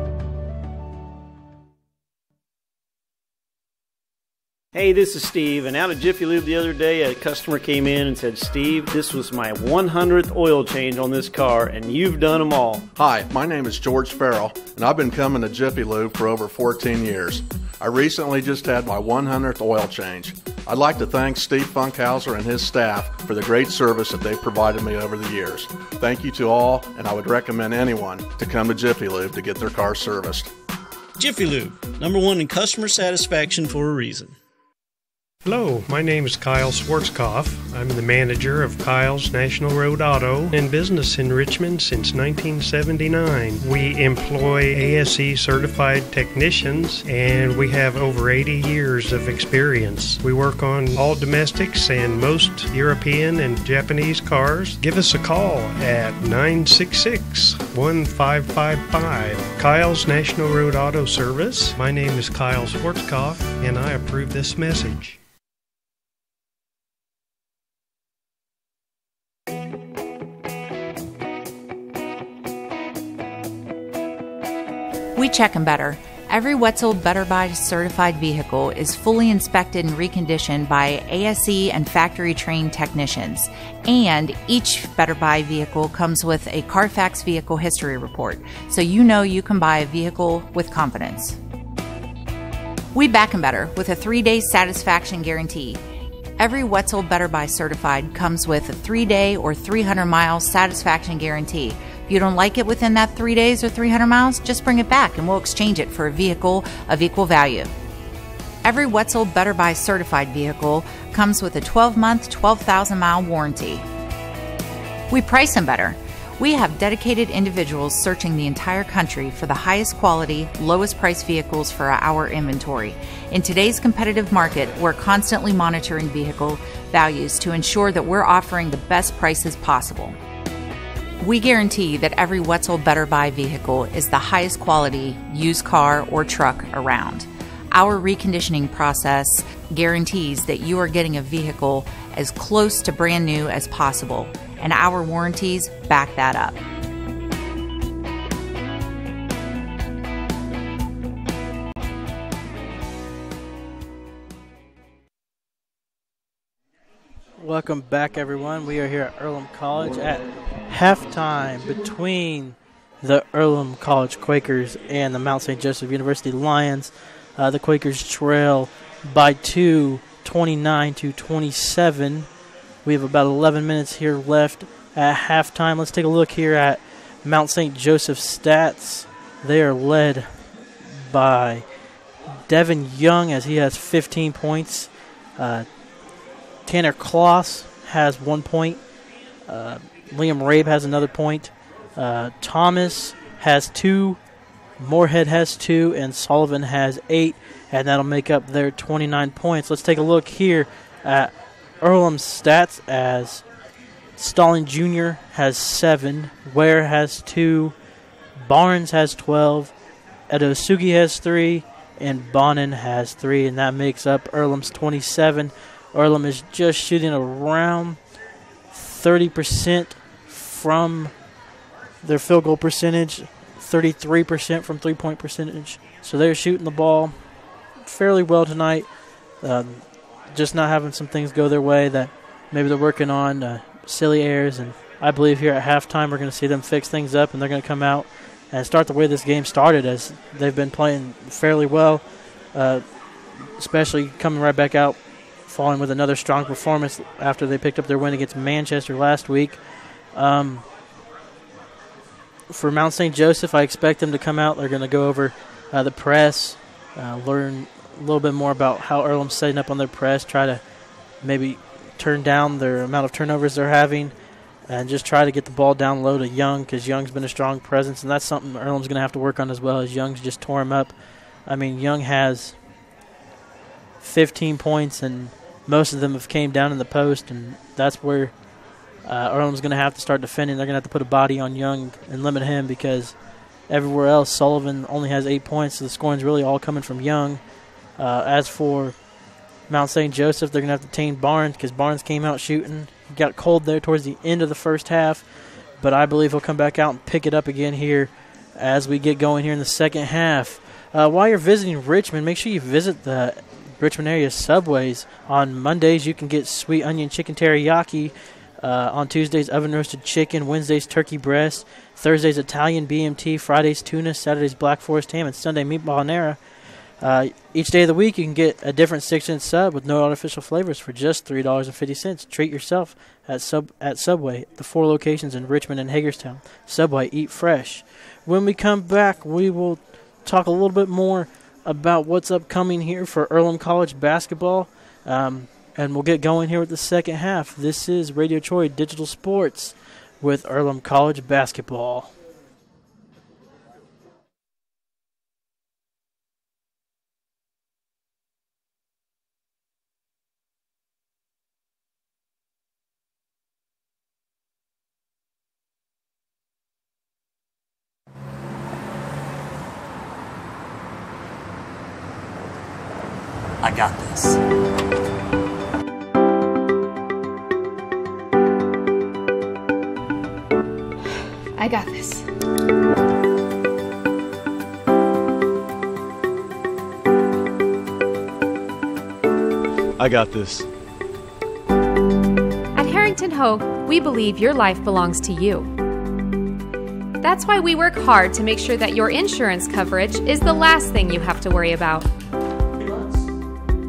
Hey, this is Steve, and out at Jiffy Lube the other day, a customer came in and said, Steve, this was my 100th oil change on this car, and you've done them all. Hi, my name is George Farrell, and I've been coming to Jiffy Lube for over 14 years. I recently just had my 100th oil change. I'd like to thank Steve Funkhauser and his staff for the great service that they've provided me over the years. Thank you to all, and I would recommend anyone to come to Jiffy Lube to get their car serviced. Jiffy Lube, #1 in customer satisfaction for a reason. Hello, my name is Kyle Schwarzkopf. I'm the manager of Kyle's National Road Auto, in business in Richmond since 1979. We employ ASE certified technicians, and we have over 80 years of experience. We work on all domestics and most European and Japanese cars. Give us a call at 966-1555. Kyle's National Road Auto Service. My name is Kyle Schwarzkopf, and I approve this message. We check them better. Every Wetzel Better Buy certified vehicle is fully inspected and reconditioned by ASE and factory trained technicians. And each Better Buy vehicle comes with a Carfax vehicle history report, so you know you can buy a vehicle with confidence. We back them better with a 3-day satisfaction guarantee. Every Wetzel Better Buy certified comes with a 3-day or 300-mile satisfaction guarantee. If you don't like it within that 3 days or 300 miles, just bring it back and we'll exchange it for a vehicle of equal value. Every Wetzel Better Buy certified vehicle comes with a 12-month, 12,000-mile warranty. We price them better. We have dedicated individuals searching the entire country for the highest quality, lowest price vehicles for our inventory. In today's competitive market, we're constantly monitoring vehicle values to ensure that we're offering the best prices possible. We guarantee that every Wetzel Better Buy vehicle is the highest quality used car or truck around. Our reconditioning process guarantees that you are getting a vehicle as close to brand new as possible, and our warranties back that up. Welcome back, everyone. We are here at Earlham College at halftime between the Earlham College Quakers and the Mount St. Joseph University Lions. The Quakers trail by 2, 29-27. We have about 11 minutes here left at halftime. Let's take a look here at Mount St. Joseph stats. They are led by Devin Young as he has 15 points. Tanner Kloss has 1 point. Liam Rabe has another point. Thomas has 2. Moorhead has 2. And Sullivan has 8. And that'll make up their 29 points. Let's take a look here at Earlham's stats as Stalling Jr. has 7. Ware has 2. Barnes has 12. Edosugi has 3. And Bonin has 3. And that makes up Earlham's 27. Earlham is just shooting around 30% from their field goal percentage, 33% from three-point percentage. So they're shooting the ball fairly well tonight. Just not having some things go their way that maybe they're working on, silly errors. And I believe here at halftime we're going to see them fix things up, and they're going to come out and start the way this game started, as they've been playing fairly well, especially coming right back out, falling with another strong performance after they picked up their win against Manchester last week. For Mount St. Joseph, I expect them to come out. They're going to go over the press, learn a little bit more about how Earlham's setting up on their press, try to maybe turn down their amount of turnovers they're having, and just try to get the ball down low to Young, because Young's been a strong presence, and that's something Earlham's going to have to work on as well, as Young's just tore him up. I mean, Young has 15 points, and most of them have came down in the post, and that's where Earlham's going to have to start defending. They're going to have to put a body on Young and limit him, because everywhere else, Sullivan only has 8 points, so the scoring's really all coming from Young. As for Mount St. Joseph, they're going to have to tame Barnes, because Barnes came out shooting. He got cold there towards the end of the first half, but I believe he'll come back out and pick it up again here as we get going here in the second half. While you're visiting Richmond, make sure you visit the Richmond area Subways. On Mondays, you can get sweet onion chicken teriyaki. On Tuesdays, oven roasted chicken. Wednesdays, turkey breast. Thursdays, Italian BMT. Fridays, tuna. Saturdays, Black Forest ham. And Sunday, meatball nera. Each day of the week, you can get a different 6-inch sub with no artificial flavors for just $3.50. Treat yourself at Subway, the 4 locations in Richmond and Hagerstown. Subway, eat fresh. When we come back, we will talk a little bit more about what's upcoming here for Earlham College basketball, and we'll get going here with the second half. This is Radio Troy Digital Sports with Earlham College basketball. I got this. I got this. I got this. At Harrington Hogue, we believe your life belongs to you. That's why we work hard to make sure that your insurance coverage is the last thing you have to worry about.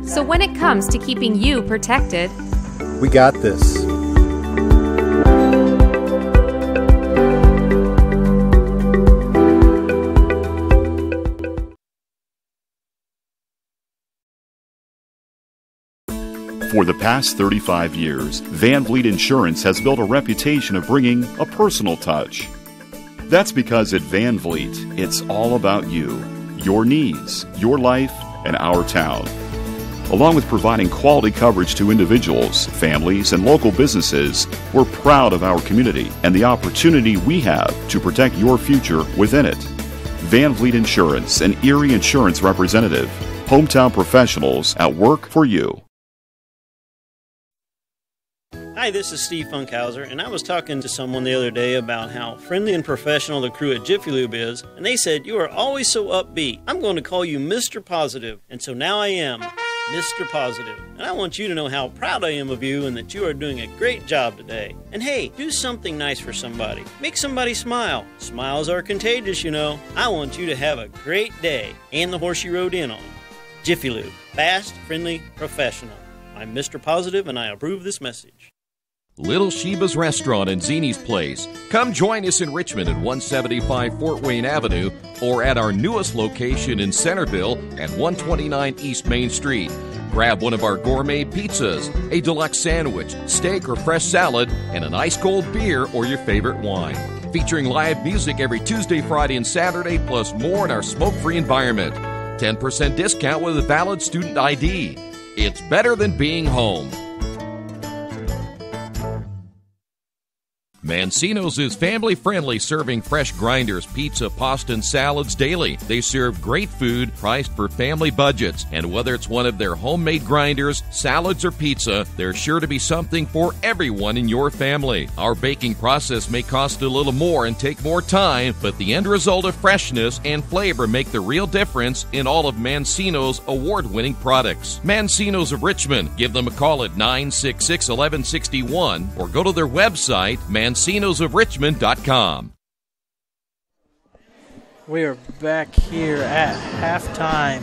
So when it comes to keeping you protected, We got this. For the past 35 years, Van Vliet Insurance has built a reputation of bringing a personal touch. That's because at Van Vliet, it's all about you, your needs, your life, and our town. Along with providing quality coverage to individuals, families, and local businesses, we're proud of our community and the opportunity we have to protect your future within it. Van Vliet Insurance, an Erie Insurance representative. Hometown professionals at work for you. Hi, this is Steve Funkhauser, and I was talking to someone the other day about how friendly and professional the crew at Jiffy Lube is, and they said, "You are always so upbeat. I'm going to call you Mr. Positive." And so now I am Mr. Positive. And I want you to know how proud I am of you and that you are doing a great job today. And hey, do something nice for somebody. Make somebody smile. Smiles are contagious, you know. I want you to have a great day and the horse you rode in on. Jiffy Lube. Fast, friendly, professional. I'm Mr. Positive, and I approve this message. Little Sheba's Restaurant and Zini's Place. Come join us in Richmond at 175 Fort Wayne Avenue or at our newest location in Centerville at 129 East Main Street. Grab one of our gourmet pizzas, a deluxe sandwich, steak or fresh salad, and an ice-cold beer or your favorite wine. Featuring live music every Tuesday, Friday, and Saturday, plus more in our smoke-free environment. 10% discount with a valid student ID. It's better than being home. Mancino's is family-friendly, serving fresh grinders, pizza, pasta, and salads daily. They serve great food priced for family budgets. And whether it's one of their homemade grinders, salads, or pizza, there's sure to be something for everyone in your family. Our baking process may cost a little more and take more time, but the end result of freshness and flavor make the real difference in all of Mancino's award-winning products. Mancino's of Richmond. Give them a call at 966-1161 or go to their website, mancinosofrichmond.com. We are back here at halftime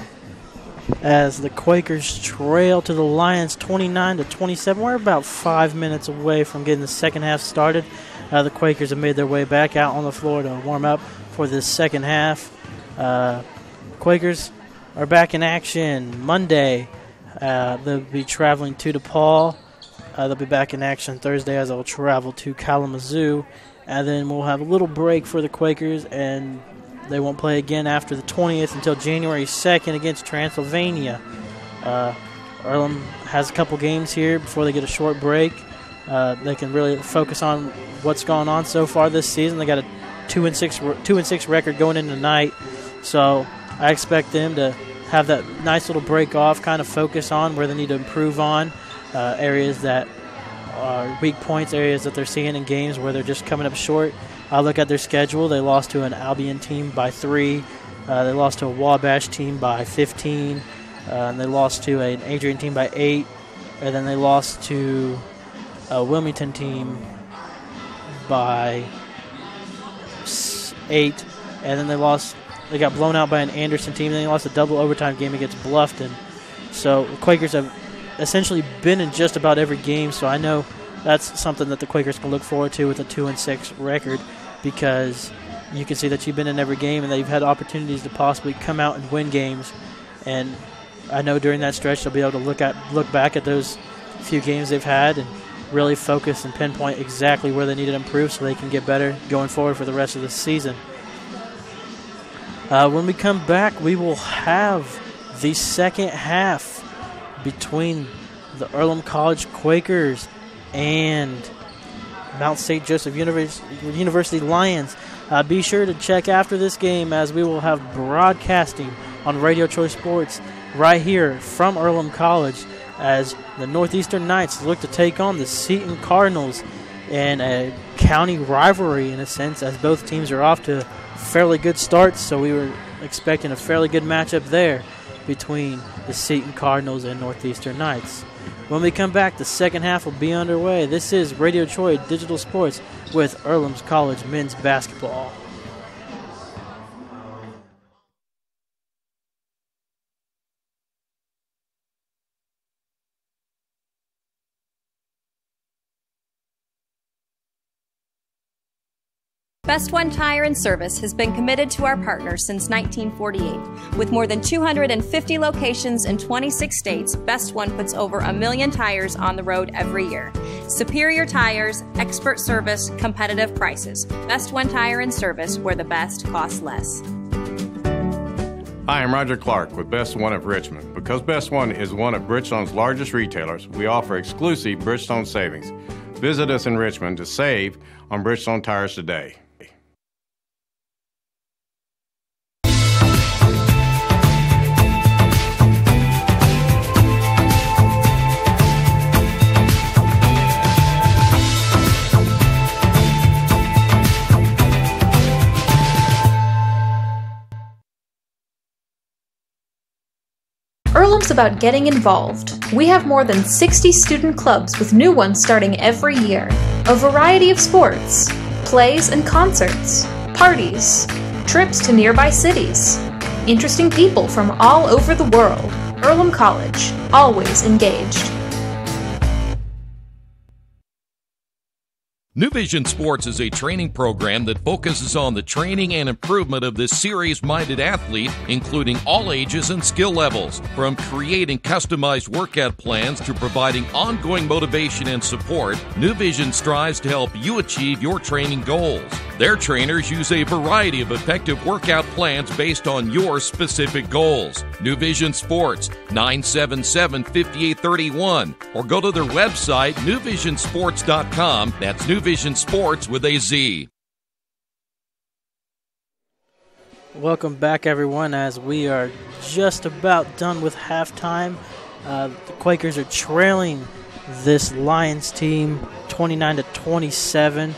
as the Quakers trail to the Lions 29-27. We're about 5 minutes away from getting the second half started. The Quakers have made their way back out on the floor to warm up for this second half. Quakers are back in action Monday. They'll be traveling to DePaul. They'll be back in action Thursday as they'll travel to Kalamazoo. And then we'll have a little break for the Quakers, and they won't play again after the 20th until January 2nd against Transylvania. Earlham has a couple games here before they get a short break. They can really focus on what's gone on so far this season. They got a 2-6 record going into tonight, so I expect them to have that nice little break off, kind of focus on where they need to improve on, areas that are weak points, areas that they're seeing in games where they're just coming up short. I look at their schedule. They lost to an Albion team by 3. They lost to a Wabash team by 15. And they lost to an Adrian team by 8. And then they lost to a Wilmington team by 8. And then they got blown out by an Anderson team. Then they lost a double overtime game against Bluffton. So the Quakers have essentially been in just about every game. So I know that's something that the Quakers can look forward to with a 2-6 record, because you can see that you've been in every game and they've had opportunities to possibly come out and win games. And I know during that stretch they'll be able to look back at those few games they've had and really focus and pinpoint exactly where they need to improve so they can get better going forward for the rest of the season. When we come back, we will have the second half between the Earlham College Quakers and Mount St. Joseph University Lions. Be sure to check after this game, as we will have broadcasting on Radio Choice Sports right here from Earlham College as the Northeastern Knights look to take on the Seton Cardinals in a county rivalry, in a sense, as both teams are off to fairly good starts. So we were expecting a fairly good matchup there between the Seton Cardinals and Northeastern Knights. When we come back, the second half will be underway. This is Radio Troy Digital Sports with Earlham's College men's basketball. Best One Tire and Service has been committed to our partners since 1948. With more than 250 locations in 26 states, Best One puts over 1 million tires on the road every year. Superior tires, expert service, competitive prices. Best One Tire and Service, where the best costs less. Hi, I'm Roger Clark with Best One of Richmond. Because Best One is one of Bridgestone's largest retailers, we offer exclusive Bridgestone savings. Visit us in Richmond to save on Bridgestone tires today. Earlham's about getting involved. We have more than 60 student clubs with new ones starting every year. A variety of sports, plays and concerts, parties, trips to nearby cities. Interesting people from all over the world. Earlham College, always engaged. New Vision Sports is a training program that focuses on the training and improvement of this serious-minded athlete, including all ages and skill levels. From creating customized workout plans to providing ongoing motivation and support, New Vision strives to help you achieve your training goals. Their trainers use a variety of effective workout plans based on your specific goals. New Vision Sports, 977-5831, or go to their website, newvisionsports.com. That's New Vision Sports with a Z. Welcome back, everyone, as we are just about done with halftime. The Quakers are trailing this Lions team 29-27.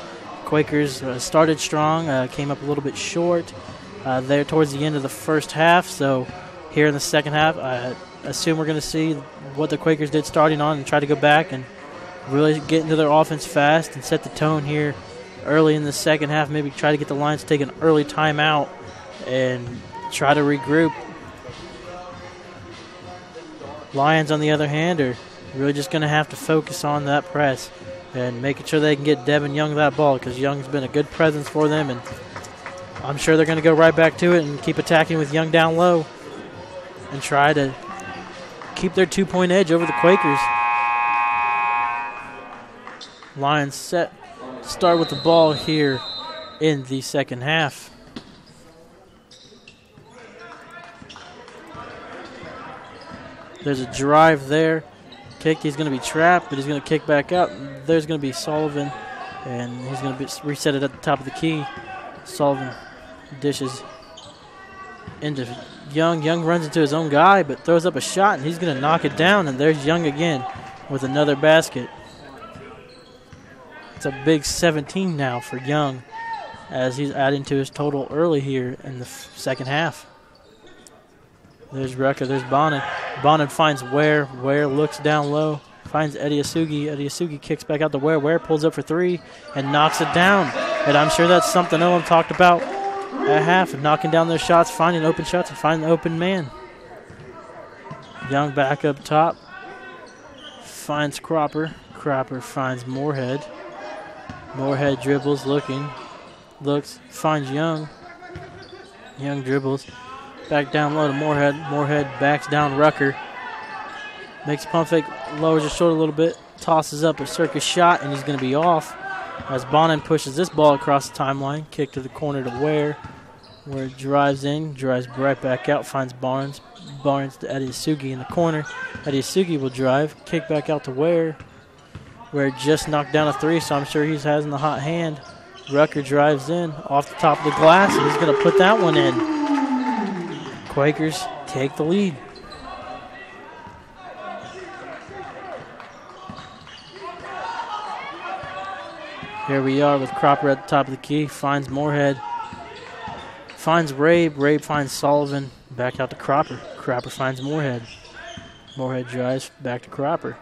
Quakers started strong, came up a little bit short there towards the end of the first half. So here in the second half, I assume we're going to see what the Quakers did starting on and try to go back and really get into their offense fast and set the tone here early in the second half. Maybe try to get the Lions to take an early timeout and try to regroup. Lions, on the other hand, are really just going to have to focus on that press and making sure they can get Devin Young that ball, because Young's been a good presence for them, and I'm sure they're going to go right back to it and keep attacking with Young down low and try to keep their 2-point edge over the Quakers. Lions set to start with the ball here in the second half. There's a drive there. Kick, he's going to be trapped, but he's going to kick back out. There's going to be Sullivan, and he's going to reset it at the top of the key. Sullivan dishes into Young. Young runs into his own guy, but throws up a shot, and he's going to knock it down, and there's Young again with another basket. It's a big 17 now for Young as he's adding to his total early here in the second half. There's Rucker, there's Bonin. Bonin finds Ware. Ware looks down low, finds Eddie Asugi. Eddie Asugi kicks back out to Ware. Ware pulls up for three and knocks it down. And I'm sure that's something Earlham talked about at half, knocking down their shots, finding open shots, and finding the open man. Young back up top. Finds Cropper. Cropper finds Moorhead. Moorhead dribbles, looks, finds Young. Young dribbles. Back down low to Moorhead. Moorhead backs down Rucker. Makes a pump fake, lowers his shoulder a little bit, tosses up a circus shot, and he's going to be off as Bonin pushes this ball across the timeline. Kick to the corner to Ware. Ware drives in, drives right back out, finds Barnes. Barnes to Eddie Asugi in the corner. Eddie Asugi will drive, kick back out to Ware. Ware just knocked down a three, so I'm sure he's has in the hot hand. Rucker drives in off the top of the glass, and he's going to put that one in. Quakers take the lead. Here we are with Cropper at the top of the key. Finds Moorhead. Finds Rabe. Rabe finds Sullivan. Back out to Cropper. Cropper finds Moorhead. Moorhead drives back to Cropper.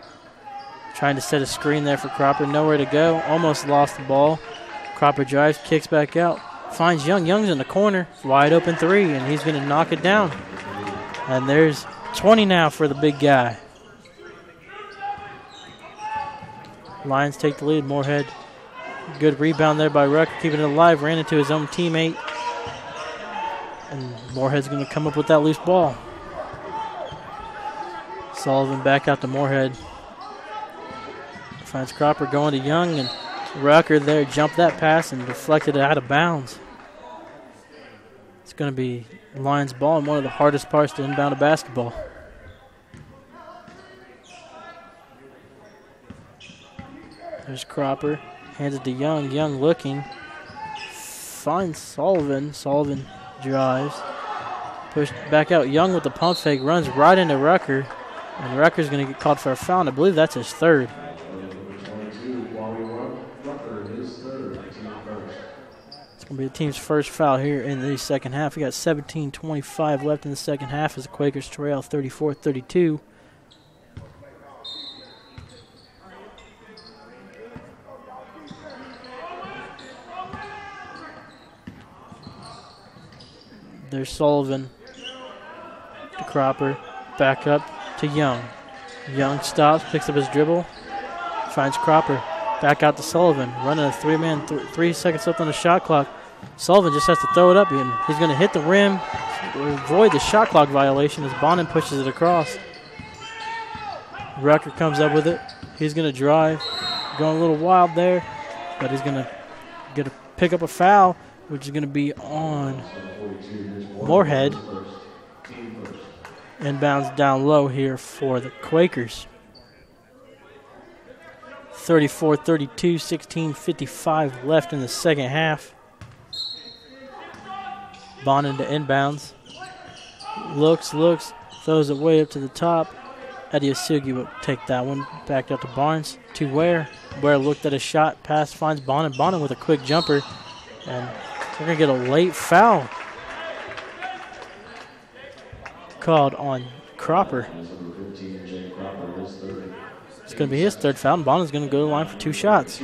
Trying to set a screen there for Cropper. Nowhere to go. Almost lost the ball. Cropper drives, kicks back out. Finds Young. Young's in the corner. Wide open three, and he's going to knock it down. And there's 20 now for the big guy. Lions take the lead. Moorhead. Good rebound there by Rucker, keeping it alive. Ran into his own teammate. And Moorhead's going to come up with that loose ball. Sullivan back out to Moorhead. Finds Cropper going to Young, and Rucker there jumped that pass and deflected it out of bounds. It's going to be Lions ball and one of the hardest parts to inbound a basketball. There's Cropper. Hands it to Young. Young looking. Finds Sullivan. Sullivan drives. Pushed back out. Young with the pump fake. Runs right into Rucker. And Rucker's going to get called for a foul. I believe that's his third. It's going to be the team's first foul here in the second half. We got 17:25 left in the second half as the Quakers trail 34-32. There's Sullivan to Cropper. Back up to Young. Young stops, picks up his dribble, finds Cropper. Back out to Sullivan. Running a three-man, 3 seconds left on the shot clock. Sullivan just has to throw it up, and he's going to hit the rim, avoid the shot clock violation as Bonin pushes it across. Rucker comes up with it. He's going to drive. Going a little wild there, but he's going to get a pick up a foul, which is going to be on Moorhead. Inbounds down low here for the Quakers. 34-32, 16:55 left in the second half. Bonin to inbounds. Looks, throws it way up to the top. Adiosugi will take that one. Back up to Barnes. To Ware. Ware looked at a shot. Pass finds Bonin. Bonin with a quick jumper. And we're going to get a late foul called on Cropper. It's going to be his third foul, and Bonin's going to go to the line for 2 shots.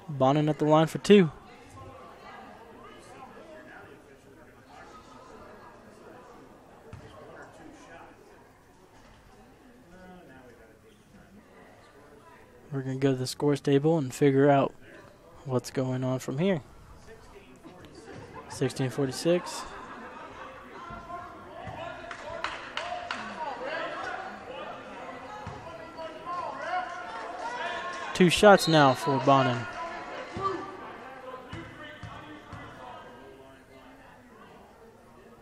Bonin at the line for 2. We're going to go to the scores table and figure out what's going on from here. 16:46. Two shots now for Bonin.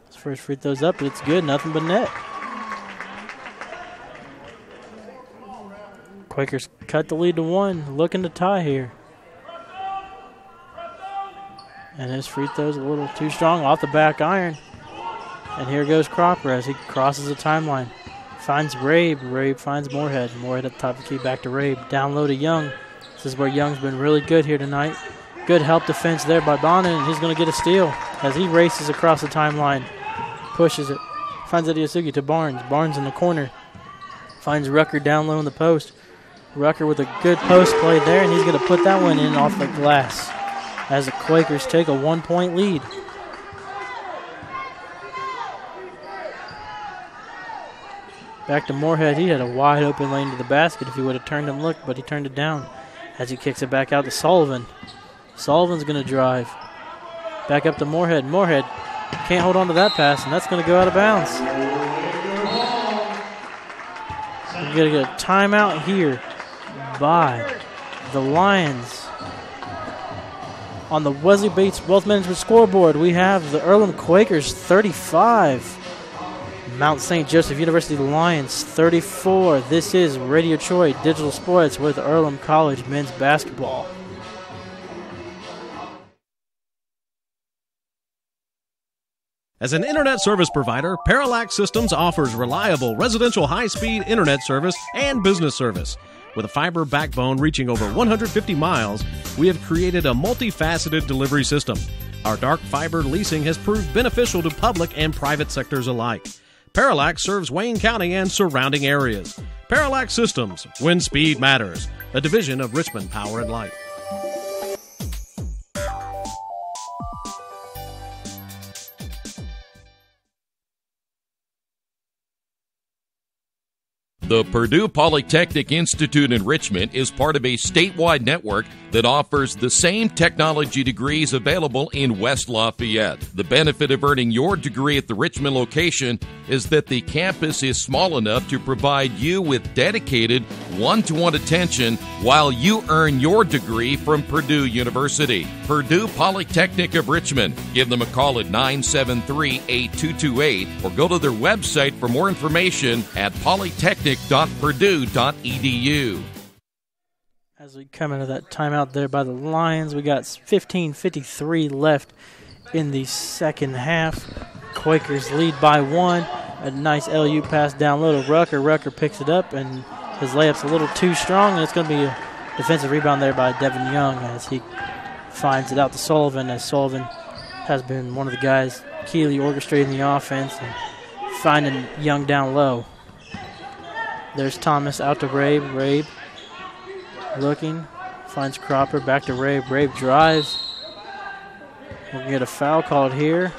His first free throw's up, but it's good. Nothing but net. Quakers cut the lead to 1. Looking to tie here. And his free throw's a little too strong off the back iron. And here goes Cropper as he crosses the timeline. Finds Rabe. Rabe finds Moorhead. Moorhead at the top of the key, back to Rabe. Down low to Young. This is where Young's been really good here tonight. Good help defense there by Bonin, and he's going to get a steal as he races across the timeline. Pushes it. Finds Adiosugi to Barnes. Barnes in the corner. Finds Rucker down low in the post. Rucker with a good post play there, and he's going to put that one in off the glass as the Quakers take a 1-point lead. Back to Moorhead. He had a wide open lane to the basket if he would have turned and looked, but he turned it down as he kicks it back out to Sullivan. Sullivan's going to drive. Back up to Moorhead. Moorhead can't hold on to that pass, and that's going to go out of bounds. We're going to get a timeout here by the Lions. On the Wesley Bates Wealth Management scoreboard, we have the Earlham Quakers 35. Mount St. Joseph University Lions 34. This is Radio Troy Digital Sports with Earlham College men's basketball. As an internet service provider, Parallax Systems offers reliable residential high-speed internet service and business service. With a fiber backbone reaching over 150 miles, we have created a multifaceted delivery system. Our dark fiber leasing has proved beneficial to public and private sectors alike. Parallax serves Wayne County and surrounding areas. Parallax Systems, when speed matters, a division of Richmond Power and Light. The Purdue Polytechnic Institute in Richmond is part of a statewide network that offers the same technology degrees available in West Lafayette. The benefit of earning your degree at the Richmond location is that the campus is small enough to provide you with dedicated one-to-one attention while you earn your degree from Purdue University. Purdue Polytechnic of Richmond. Give them a call at 973-8228 or go to their website for more information at polytechnic.purdue.edu. As we come into that timeout there by the Lions, we got 15:53 left in the second half. Quakers lead by 1. A nice LU pass down low to Rucker. Rucker picks it up, and his layup's a little too strong, and it's going to be a defensive rebound there by Devin Young as he finds it out to Sullivan, as Sullivan has been one of the guys keenly orchestrating the offense and finding Young down low. There's Thomas out to Rabe. Rabe looking, finds Cropper, back to Rabe. Rabe drives. We're going to get a foul called here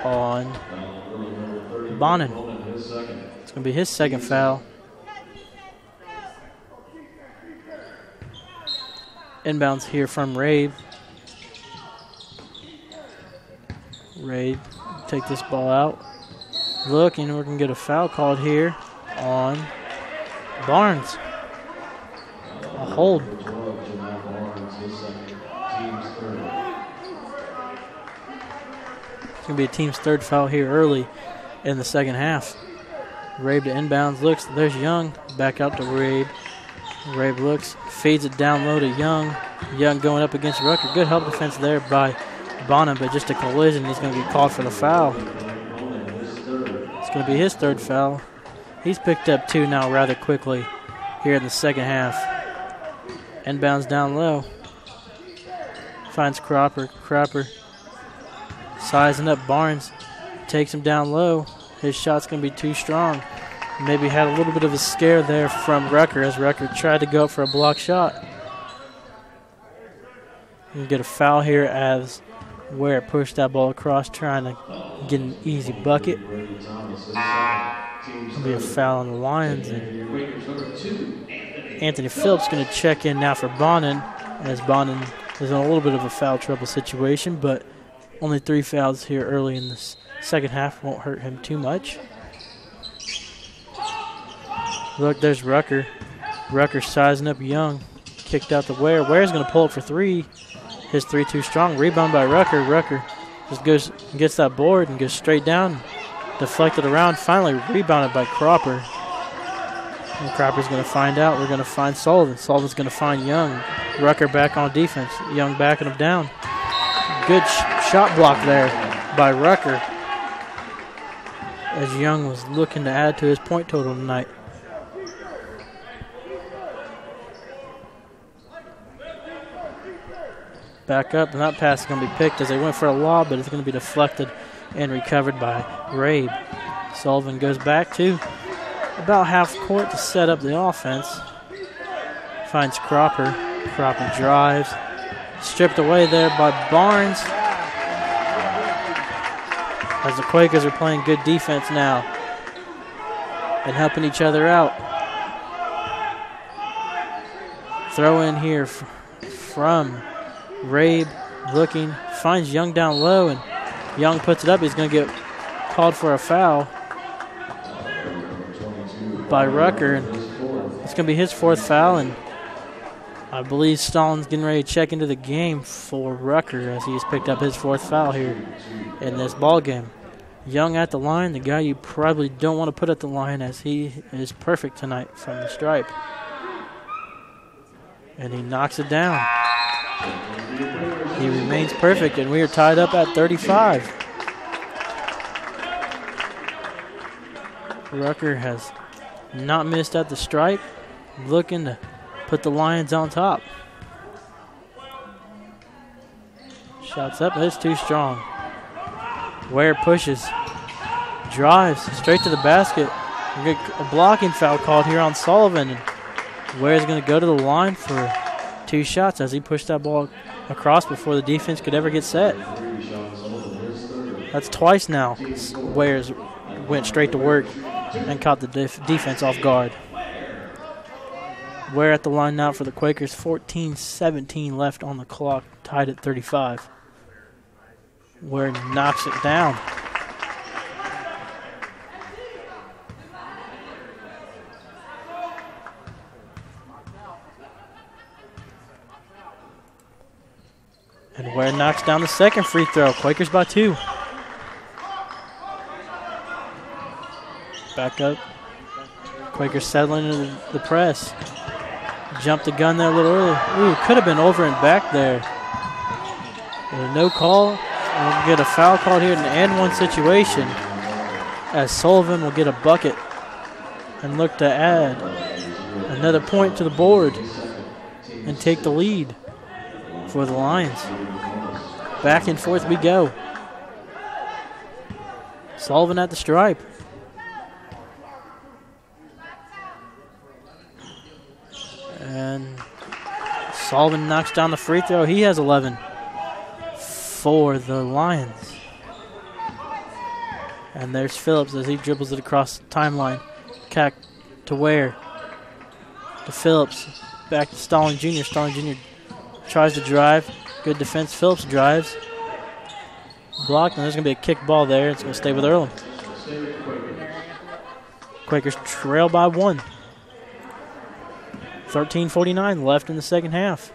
on Bonin. It's going to be his second foul. Inbounds here from Rabe. Rabe take this ball out. Looking, we're going to get a foul called here on Barnes. hold. It's going to be a team's third foul here early in the second half. Rabe to inbounds, looks, there's Young, back out to Rabe. Rabe looks, feeds it down low to Young. Young going up against Rucker. Good help defense there by Bonham, but just a collision. He's going to be called for the foul. It's going to be his third foul. He's picked up 2 now rather quickly here in the second half. Inbounds down low. Finds Cropper. Cropper sizing up Barnes. Takes him down low. His shot's going to be too strong. Maybe had a little bit of a scare there from Rucker as Rucker tried to go up for a block shot. You get a foul here as Ware pushed that ball across trying to get an easy bucket. It'll be a foul on the Lions. And Anthony Phillips going to check in now for Bonin, as Bonin is in a little bit of a foul trouble situation, but only 3 fouls here early in this second half won't hurt him too much. Look, there's Rucker. Rucker sizing up Young. Kicked out to Ware. Ware's going to pull it for 3. His 3 too strong. Rebound by Rucker. Rucker just goes and gets that board and goes straight down. Deflected around. Finally rebounded by Cropper. And Cropper's going to find out. We're going to find Sullivan. Sullivan's going to find Young. Rucker back on defense. Young backing him down. Good shot block there by Rucker, as Young was looking to add to his point total tonight. Back up, and that pass is going to be picked as they went for a lob, but it's going to be deflected and recovered by Rabe. Sullivan goes back to about half court to set up the offense. Finds Cropper. Cropper drives. Stripped away there by Barnes. As the Quakers are playing good defense now and helping each other out. Throw in here from Rabe, looking, finds Young down low, and Young puts it up. He's going to get called for a foul by Rucker, and it's going to be his 4th foul, and I believe Stalin's getting ready to check into the game for Rucker as he's picked up his 4th foul here in this ball game. Young at the line, the guy you probably don't want to put at the line, as he is perfect tonight from the stripe. And he knocks it down. He remains perfect, and we are tied up at 35. Rucker has not missed at the stripe, looking to put the Lions on top. Shots up, but it's too strong. Ware pushes, drives straight to the basket. We get a blocking foul called here on Sullivan, and Ware's going to go to the line for 2 shots as he pushed that ball across before the defense could ever get set. That's twice now Ware's went straight to work and caught the defense off guard. Ware at the line now for the Quakers. 14-17 left on the clock, tied at 35. Ware knocks it down. And Ware knocks down the second free throw. Quakers by 2. Back up. Quakers settling into the press. Jumped the gun there a little early. Ooh, could have been over and back there. No call. We'll get a foul called here in an and-1 situation, as Sullivan will get a bucket and look to add another point to the board and take the lead for the Lions. Back and forth we go. Sullivan at the stripe. And Sullivan knocks down the free throw. He has 11 for the Lions. And there's Phillips as he dribbles it across the timeline. Cack to Ware. To Phillips. Back to Stalling Jr. Stalling Jr. tries to drive. Good defense. Phillips drives. Blocked, and there's going to be a kick ball there. It's going to stay with Earlham. Quakers trail by 1. 13:49 left in the second half.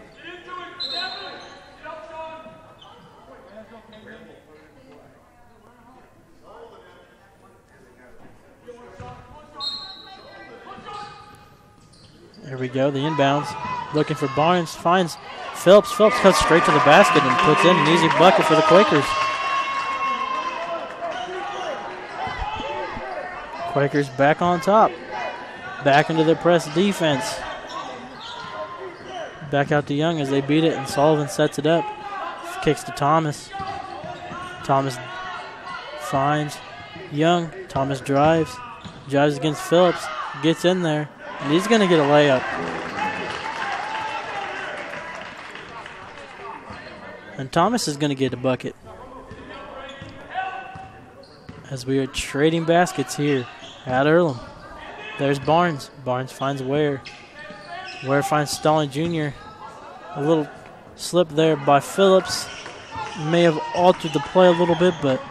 There we go, the inbounds. Looking for Barnes, finds Phillips. Phillips cuts straight to the basket and puts in an easy bucket for the Quakers. Quakers back on top. Back into their press defense. Back out to Young as they beat it, and Sullivan sets it up. Kicks to Thomas. Thomas finds Young. Thomas drives. Drives against Phillips. Gets in there. And he's going to get a layup. And Thomas is going to get a bucket. As we are trading baskets here at Earlham. There's Barnes. Barnes finds Ware. Ware finds Stalling Jr. A little slip there by Phillips. May have altered the play a little bit, but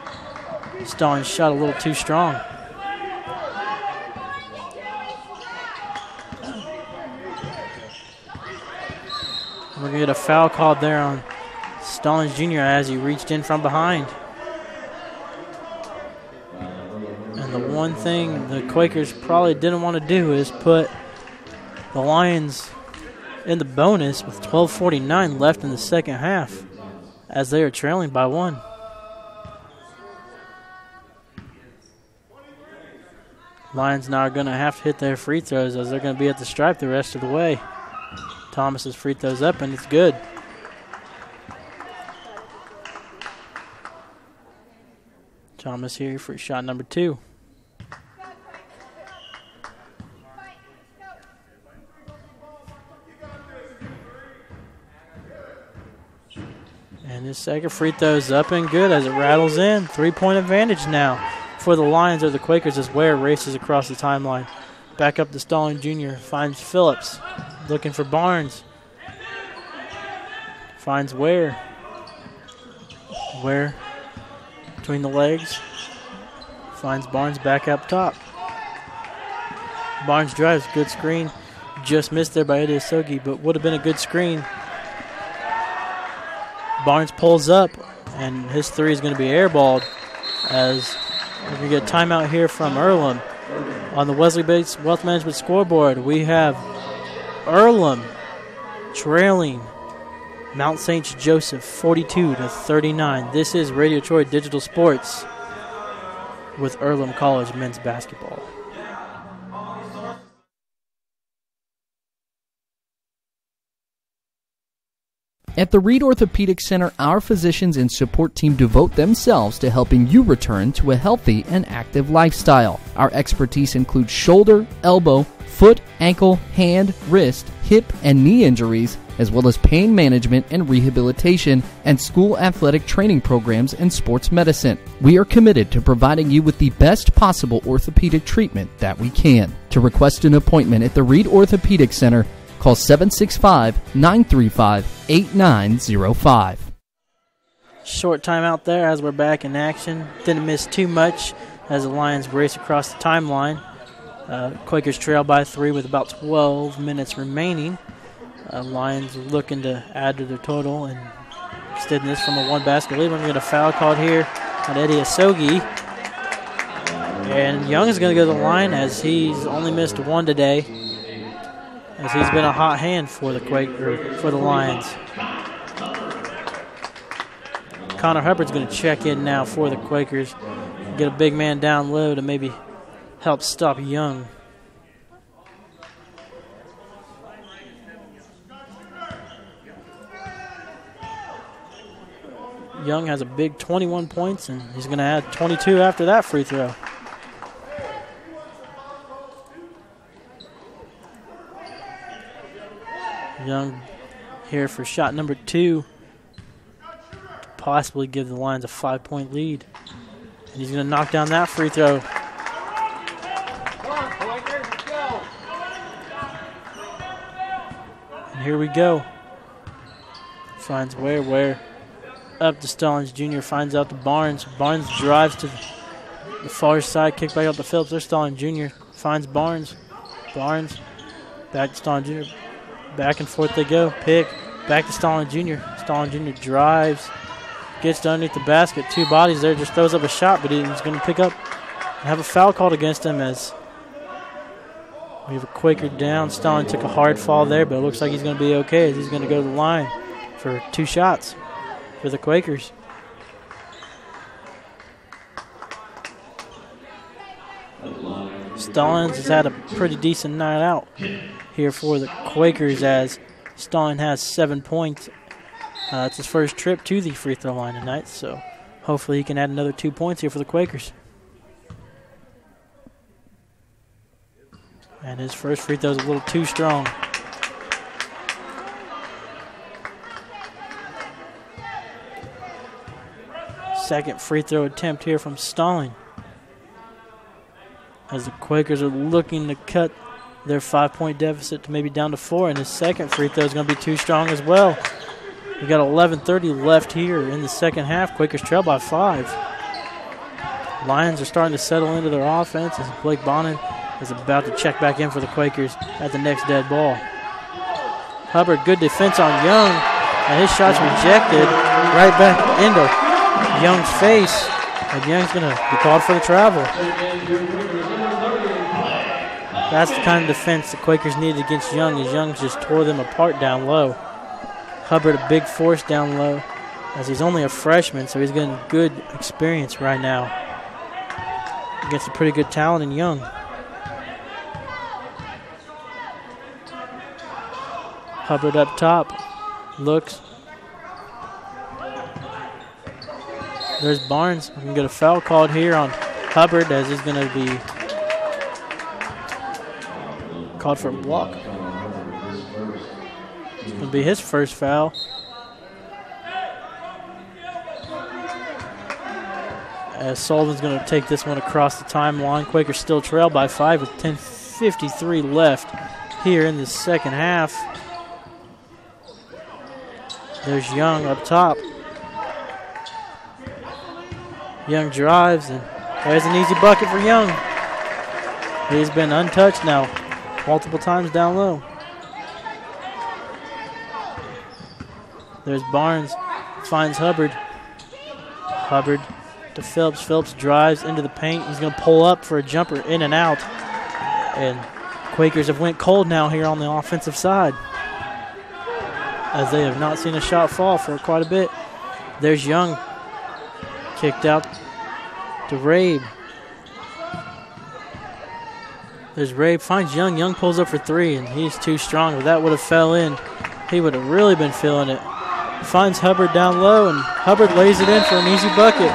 Stalling shot a little too strong. We're going to get a foul called there on Stallings Jr. as he reached in from behind. And the one thing the Quakers probably didn't want to do is put the Lions in the bonus with 12:49 left in the second half as they are trailing by 1. Lions now are going to have to hit their free throws as they're going to be at the stripe the rest of the way. Thomas's free throws up, and it's good. Thomas here for shot number 2. And his second free throws up and good as it rattles in. 3-point advantage now for the Lions or the Quakers as Ware races across the timeline. Back up to Stalling Jr. Finds Phillips. Looking for Barnes. Finds Ware. Ware between the legs. Finds Barnes back up top. Barnes drives. Good screen. Just missed there by Idiosogi, but would have been a good screen. Barnes pulls up, and his three is going to be airballed as we're going to get a timeout here from Earlham. On the Wesley Bates Wealth Management scoreboard, we have Earlham trailing Mount St. Joseph 42-39. This is Radio Troy Digital Sports with Earlham College men's basketball. At the Reed Orthopedic Center, our physicians and support team devote themselves to helping you return to a healthy and active lifestyle. Our expertise includes shoulder, elbow, foot, ankle, hand, wrist, hip, and knee injuries, as well as pain management and rehabilitation and school athletic training programs and sports medicine. We are committed to providing you with the best possible orthopedic treatment that we can. To request an appointment at the Reed Orthopedic Center, call 765-935-8905. Short timeout there as we're back in action. Didn't miss too much as the Lions race across the timeline. Quakers trail by 3 with about 12 minutes remaining. Lions looking to add to their total and extend this from a 1-basket lead. We're going to get a foul called here on Eddie Asogi. And Young is going to go to the line as he's only missed 1 today, as he's been a hot hand for the for the Lions. Connor Hubbard's going to check in now for the Quakers. Get a big man down low to maybe help stop Young. Young has a big 21 points, and he's going to add 22 after that free throw. Young here for shot number 2 to possibly give the Lions a 5-point lead. And he's going to knock down that free throw. And here we go. Finds Ware up to Stallings Jr. Finds out to Barnes. Barnes drives to the far side. Kick back out to Phillips. There's Stallings Jr. Finds Barnes. Barnes back to Stallings Jr. Back and forth they go. Pick. Back to Stalin Jr. Stalin Jr. drives. Gets to underneath the basket. 2 bodies there. Just throws up a shot, but he's going to pick up and have a foul called against him as we have a Quaker down. Stalin took a hard fall there, but it looks like he's going to be okay as he's going to go to the line for 2 shots for the Quakers. Stallings has had a pretty decent night out here for the Quakers as Stalin has 7 points. It's his first trip to the free throw line tonight, so hopefully he can add another 2 points here for the Quakers. And his first free throw is a little too strong. Second free throw attempt here from Stalling, as the Quakers are looking to cut their 5-point deficit to maybe down to 4, and his second free throw is going to be too strong as well. We got 11:30 left here in the second half. Quakers trail by 5. Lions are starting to settle into their offense as Blake Bonin is about to check back in for the Quakers at the next dead ball. Hubbard, good defense on Young, and his shot's rejected right back into Young's face, and Young's going to be called for the travel. That's the kind of defense the Quakers needed against Young, as Young just tore them apart down low. Hubbard a big force down low, as he's only a freshman, so he's getting good experience right now against a pretty good talent in Young. Hubbard up top, looks. There's Barnes. We can get a foul called here on Hubbard, as he's going to be called for a block. It's going to be his first foul. As Sullivan's going to take this one across the timeline. Quakers still trail by 5 with 10:53 left here in the second half. There's Young up top. Young drives, and there's an easy bucket for Young. He's been untouched now multiple times down low. There's Barnes, finds Hubbard. Hubbard to Phillips. Phillips drives into the paint. He's going to pull up for a jumper, in and out. And Quakers have went cold now here on the offensive side, as they have not seen a shot fall for quite a bit. There's Young, kicked out to Rabe. There's Rabe, finds Young. Young pulls up for 3, and he's too strong. If that would have fell in, he would have really been feeling it. Finds Hubbard down low, and Hubbard lays it in for an easy bucket.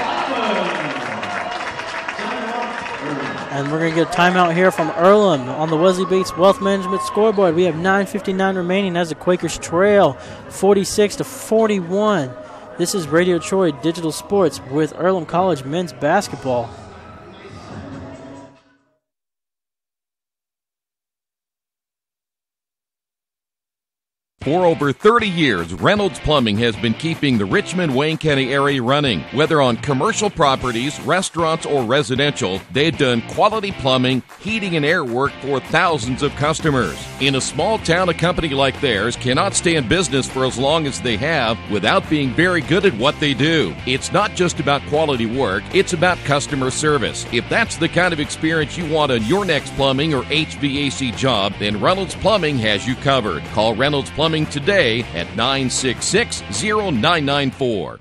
And we're going to get a timeout here from Earlham on the Wesley Bates Wealth Management scoreboard. We have 9:59 remaining as the Quakers trail 46-41. This is Radio Troy Digital Sports with Earlham College men's basketball. For over 30 years, Reynolds Plumbing has been keeping the Richmond-Wayne County area running. Whether on commercial properties, restaurants, or residential, they've done quality plumbing, heating, and air work for thousands of customers. In a small town, a company like theirs cannot stay in business for as long as they have without being very good at what they do. It's not just about quality work, it's about customer service. If that's the kind of experience you want on your next plumbing or HVAC job, then Reynolds Plumbing has you covered. Call Reynolds Plumbing today at 966-0994.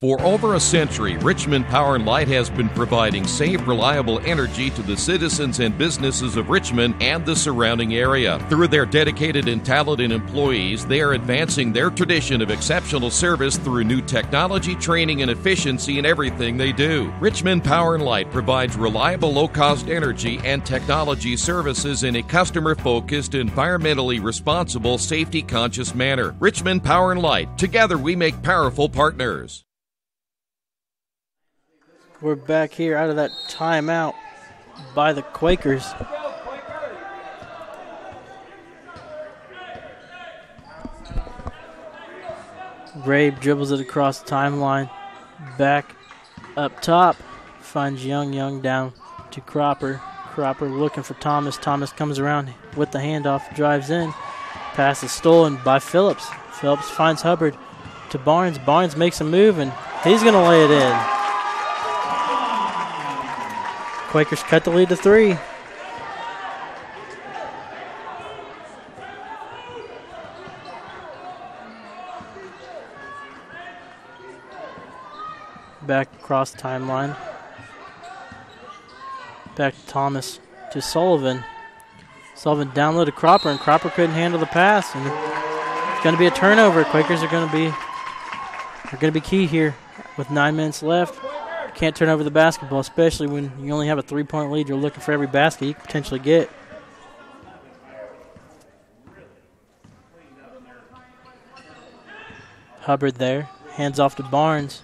For over a century, Richmond Power & Light has been providing safe, reliable energy to the citizens and businesses of Richmond and the surrounding area. Through their dedicated and talented employees, they are advancing their tradition of exceptional service through new technology, training, and efficiency in everything they do. Richmond Power & Light provides reliable, low-cost energy and technology services in a customer-focused, environmentally responsible, safety-conscious manner. Richmond Power & Light. Together we make powerful partners. We're back here out of that timeout by the Quakers. Rabe dribbles it across the timeline. Back up top. Finds Young. Young down to Cropper. Cropper looking for Thomas. Thomas comes around with the handoff, drives in. Pass is stolen by Phillips. Phillips finds Hubbard to Barnes. Barnes makes a move, and he's going to lay it in. Quakers cut the lead to 3. Back across the timeline. Back to Thomas, to Sullivan. Sullivan down low to Cropper, and Cropper couldn't handle the pass. And it's going to be a turnover. Quakers are going to be key here with 9 minutes left. You can't turn over the basketball, especially when you only have a 3-point lead. You're looking for every basket you could potentially get. Hubbard there, hands off to Barnes.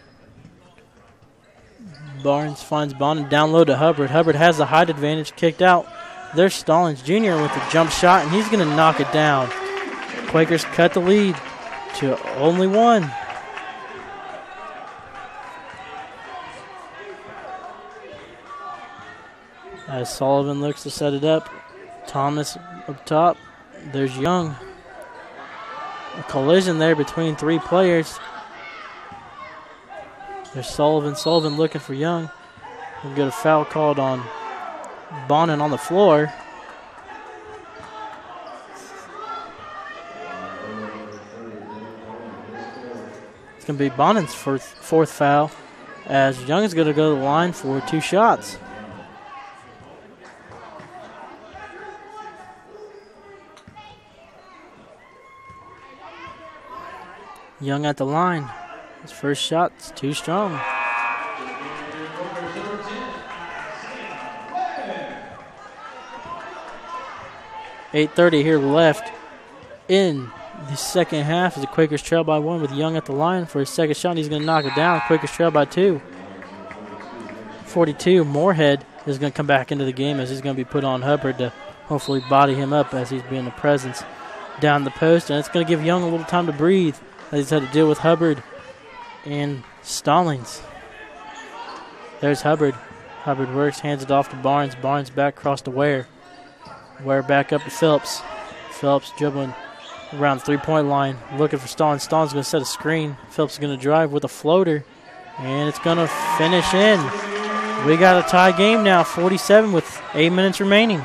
Barnes finds Bonin down low to Hubbard. Hubbard has the height advantage, kicked out. There's Stallings Jr. with the jump shot, and he's going to knock it down. Quakers cut the lead to only 1. As Sullivan looks to set it up, Thomas up top. There's Young. A collision there between 3 players. There's Sullivan. Sullivan looking for Young. We'll get a foul called on Bonin on the floor. It's going to be Bonin's fourth foul, as Young is going to go to the line for 2 shots. Young at the line. His first shot's too strong. .8:30 here left in the second half as the Quakers trail by 1 with Young at the line for his second shot. He's going to knock it down. Quakers trail by 2. 42, Moorhead is going to come back into the game as he's going to be put on Hubbard to hopefully body him up as he's being a presence down the post. And it's going to give Young a little time to breathe as he's had to deal with Hubbard and Stallings. There's Hubbard. Hubbard works, hands it off to Barnes. Barnes back across to Ware. Ware back up to Phillips. Phillips dribbling around the 3-point line, looking for Stallings. Stallings going to set a screen. Phillips is going to drive with a floater, and it's going to finish in. We got a tie game now, 47 with 8 minutes remaining.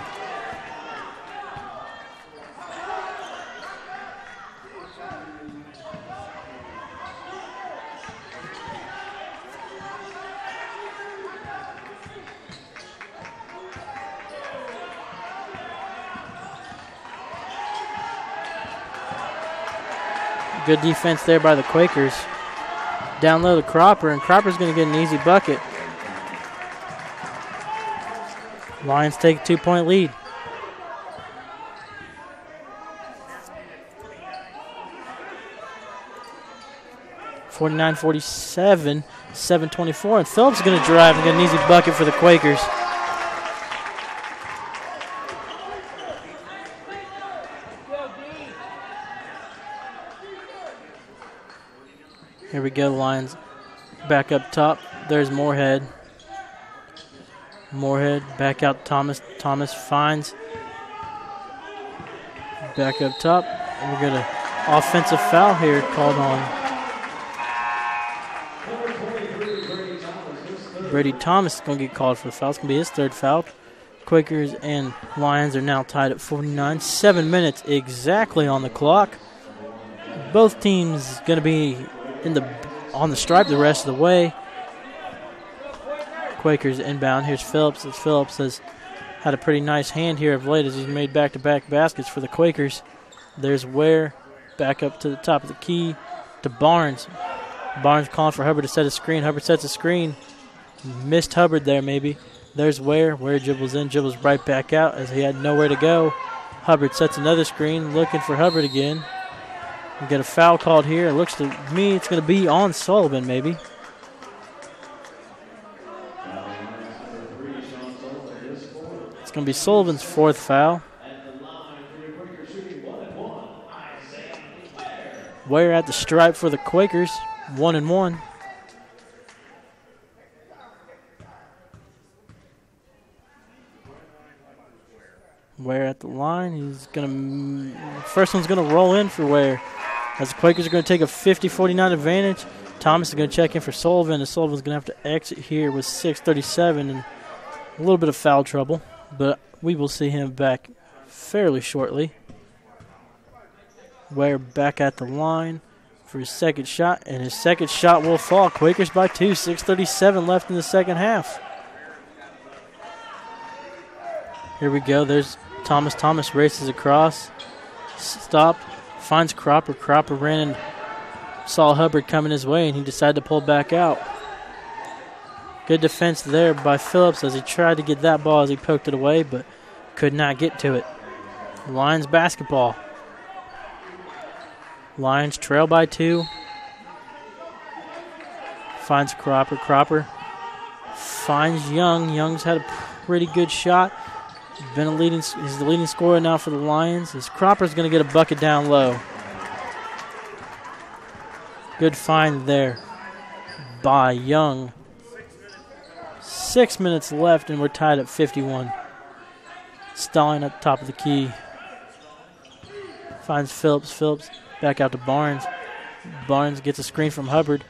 Good defense there by the Quakers. Down low to Cropper, and Cropper's going to get an easy bucket. Lions take a 2-point lead. (49-47), 7:24, and Phillips is going to drive and get an easy bucket for the Quakers. Here we go, Lions back up top. There's Moorhead. Moorhead back out to Thomas. Thomas finds back up top. And we're going to offensive foul here called on Brady Thomas. Is going to get called for the foul. It's going to be his 3rd foul. Quakers and Lions are now tied at 49. 7 minutes exactly on the clock. Both teams going to be on the stripe the rest of the way. Quakers inbound. Here's Phillips. As Phillips has had a pretty nice hand here of late as he's made back-to-back baskets for the Quakers. There's Ware back up to the top of the key to Barnes. Barnes calling for Hubbard to set a screen. Hubbard sets a screen. Missed Hubbard there maybe. There's Ware. Ware dribbles in, dribbles right back out as he had nowhere to go. Hubbard sets another screen, looking for Hubbard again. We get a foul called here. It looks to me it's going to be on Sullivan, maybe. It's going to be Sullivan's 4th foul. Ware at the stripe for the Quakers, 1-1. at the line. First one's going to roll in for Ware. As the Quakers are going to take a 50-49 advantage. Thomas is going to check in for Sullivan, and Sullivan's going to have to exit here with 6:37 and a little bit of foul trouble, but we will see him back fairly shortly. Ware back at the line for his second shot, and his second shot will fall. Quakers by 2, 6:37 left in the second half. Here we go. There's Thomas. Thomas races across. Stopped. Finds Cropper. Cropper ran and saw Hubbard coming his way, and he decided to pull back out. Good defense there by Phillips as he tried to get that ball as he poked it away, but could not get to it. Lions basketball. Lions trail by 2. Finds Cropper. Cropper finds Young. Young's had a pretty good shot. He's the leading scorer now for the Lions. As Cropper's going to get a bucket down low. Good find there by Young. 6 minutes left, and we're tied at 51. Stalling at the top of the key. Finds Phillips. Phillips back out to Barnes. Barnes gets a screen from Hubbard.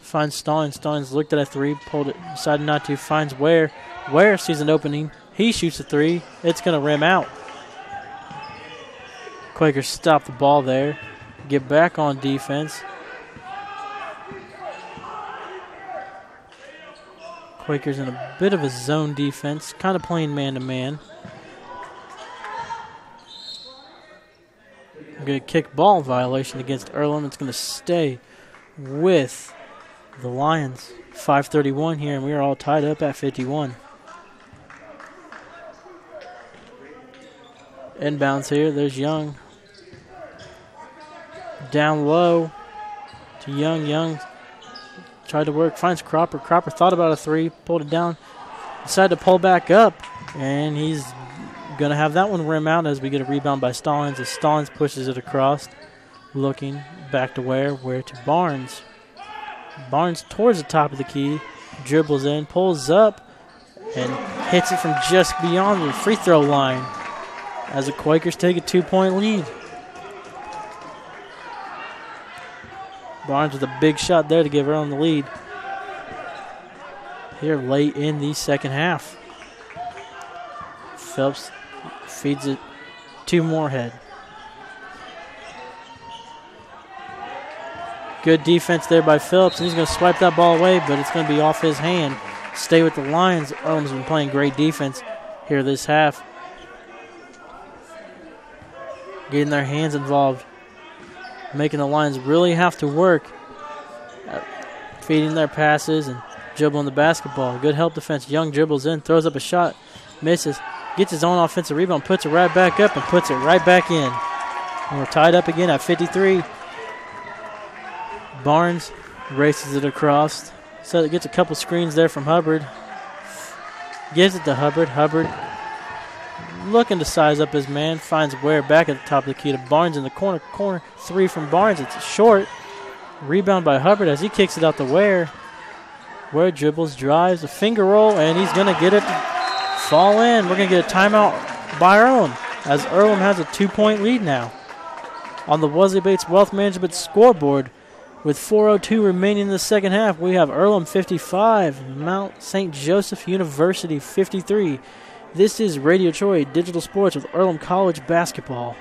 Finds Stallings. Stallings looked at a 3, pulled it, decided not to. Finds Ware. Ware sees an opening. He shoots a 3. It's going to rim out. Quakers stop the ball there. Get back on defense. Quakers in a bit of a zone defense, kind of playing man-to-man. Going to kick ball violation against Earlham. It's going to stay with the Lions. 5:31 here, and we are all tied up at 51. Inbounds here. There's Young. Down low to Young. Young tried to work. Finds Cropper. Cropper thought about a 3. Pulled it down. Decided to pull back up. And he's going to have that one rim out as we get a rebound by Stallings. As Stallings pushes it across. Looking back to Ware. Ware to Barnes. Barnes towards the top of the key. Dribbles in. Pulls up. And hits it from just beyond the free throw line. As the Quakers take a 2-point lead. Barnes with a big shot there to give Earlham the lead. Here late in the second half. Phelps feeds it to Moorhead. Good defense there by Phillips, and he's going to swipe that ball away, but it's going to be off his hand. Stay with the Lions. Earlham's been playing great defense here this half. Getting their hands involved. Making the Lions really have to work at feeding their passes and dribbling the basketball. Good help defense. Young dribbles in, throws up a shot, misses, gets his own offensive rebound, puts it right back up, and puts it right back in. And we're tied up again at 53. Barnes races it across. So it gets a couple screens there from Hubbard. Gives it to Hubbard. Hubbard looking to size up his man. Finds Ware back at the top of the key to Barnes in the corner. Corner 3 from Barnes. It's short. Rebound by Hubbard as he kicks it out to Ware. Ware dribbles, drives, a finger roll, and he's going to get it to fall in. We're going to get a timeout by Earlham as Earlham has a 2-point lead now on the Wesley Bates Wealth Management scoreboard. With 4:02 remaining in the second half, we have Earlham 55, Mount St. Joseph University 53. This is Radio Troy Digital Sports with Earlham College basketball.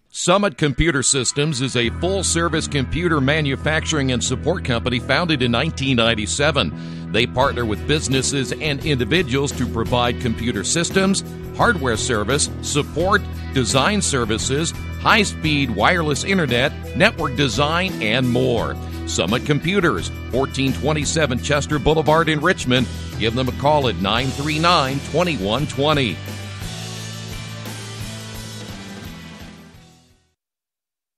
Summit Computer Systems is a full-service computer manufacturing and support company founded in 1997. They partner with businesses and individuals to provide computer systems, hardware service, support, design services, high-speed wireless internet, network design, and more. Summit Computers, 1427 Chester Boulevard in Richmond. Give them a call at 939-2120.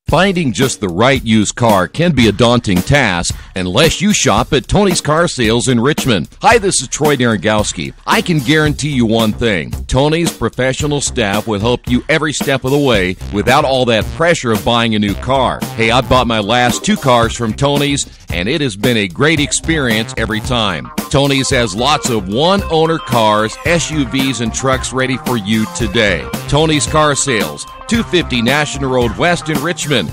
Finding just the right used car can be a daunting task unless you shop at Tony's Car Sales in Richmond. Hi, this is Troy Naragowski. I can guarantee you one thing. Tony's professional staff will help you every step of the way without all that pressure of buying a new car. Hey, I bought my last 2 cars from Tony's, and it has been a great experience every time. Tony's has lots of one-owner cars, SUVs, and trucks ready for you today. Tony's Car Sales, 250 National Road West in Richmond.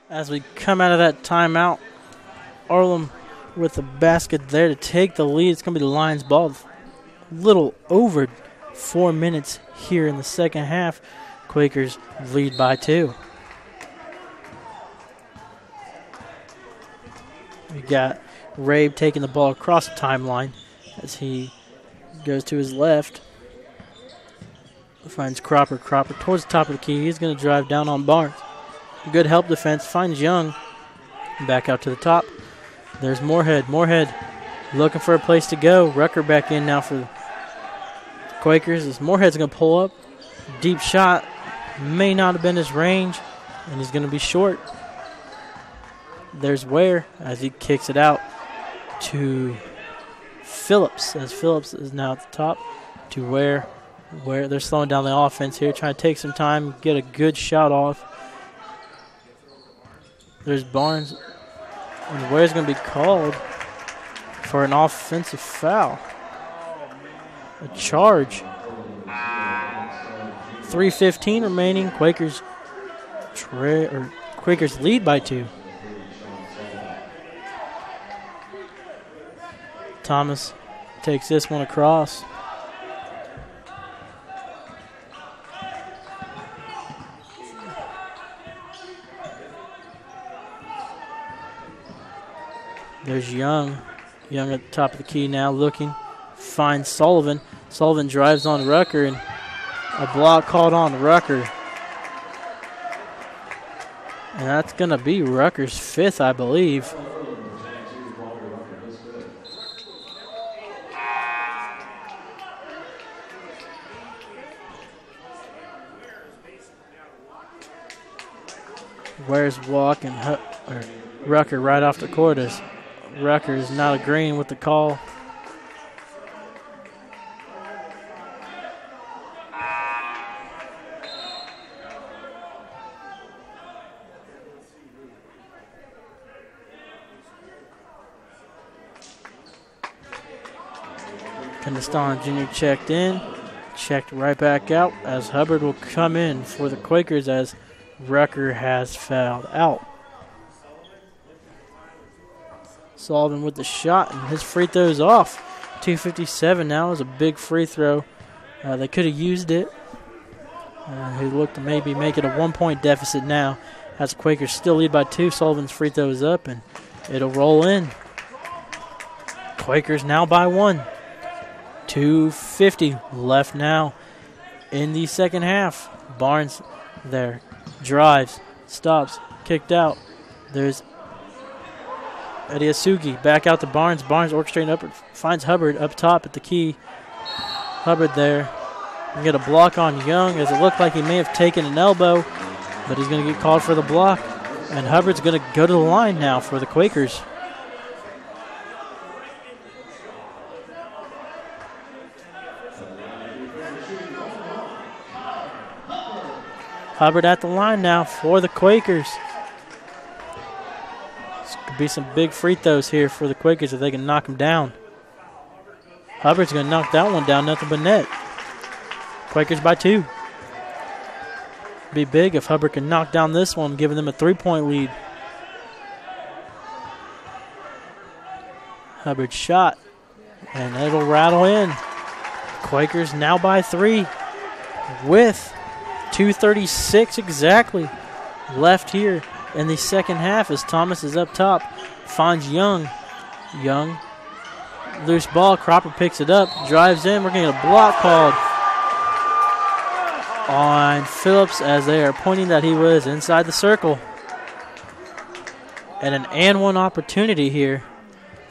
As we come out of that timeout, Earlham with the basket there to take the lead. It's going to be the Lions ball. A little over 4 minutes here in the second half. Quakers lead by 2. We got Rabe taking the ball across the timeline as he goes to his left. Finds Cropper. Cropper towards the top of the key. He's going to drive down on Barnes. Good help defense. Finds Young. Back out to the top. There's Moorhead. Moorhead looking for a place to go. Rucker back in now for the Quakers. As Moorhead's going to pull up. Deep shot. May not have been his range. And he's going to be short. There's Ware as he kicks it out to Phillips. As Phillips is now at the top to Ware. Where they're slowing down the offense here, trying to take some time, get a good shot off. There's Barnes. And Ware's going to be called for an offensive foul. A charge. 3:15 remaining. Quakers lead by 2. Thomas takes this one across. There's Young. Young at the top of the key now looking. Finds Sullivan. Sullivan drives on Rucker and a block called on Rucker. And that's going to be Rucker's 5th, I believe. Where's walking Rucker right off the court as Rucker is not agreeing with the call. Kendiston Jr. checked in, checked right back out as Hubbard will come in for the Quakers as Rucker has fouled out. Sullivan with the shot, and his free throw's off. 2:57 now is a big free throw. They could have used it. He looked to maybe make it a 1-point deficit now. As Quakers still lead by 2. Sullivan's free throw is up, and it'll roll in. Quakers now by 1. 2:50 left now in the second half. Barnes there. Drives. Stops. Kicked out. There's Eddie Asugi back out to Barnes. Barnes orchestrating up. Finds Hubbard up top at the key. Hubbard there. We get a block on Young as it looked like he may have taken an elbow, but he's going to get called for the block. And Hubbard's going to go to the line now for the Quakers. Hubbard at the line now for the Quakers. This could be some big free throws here for the Quakers if they can knock them down. Hubbard's going to knock that one down, nothing but net. Quakers by 2. Be big if Hubbard can knock down this one, giving them a 3-point lead. Hubbard shot, and it'll rattle in. Quakers now by 3 with 2:36 exactly left here in the second half as Thomas is up top. Finds Young. Young, loose ball. Cropper picks it up, drives in. We're going to get a block called on Phillips as they are pointing that he was inside the circle. And an and one opportunity here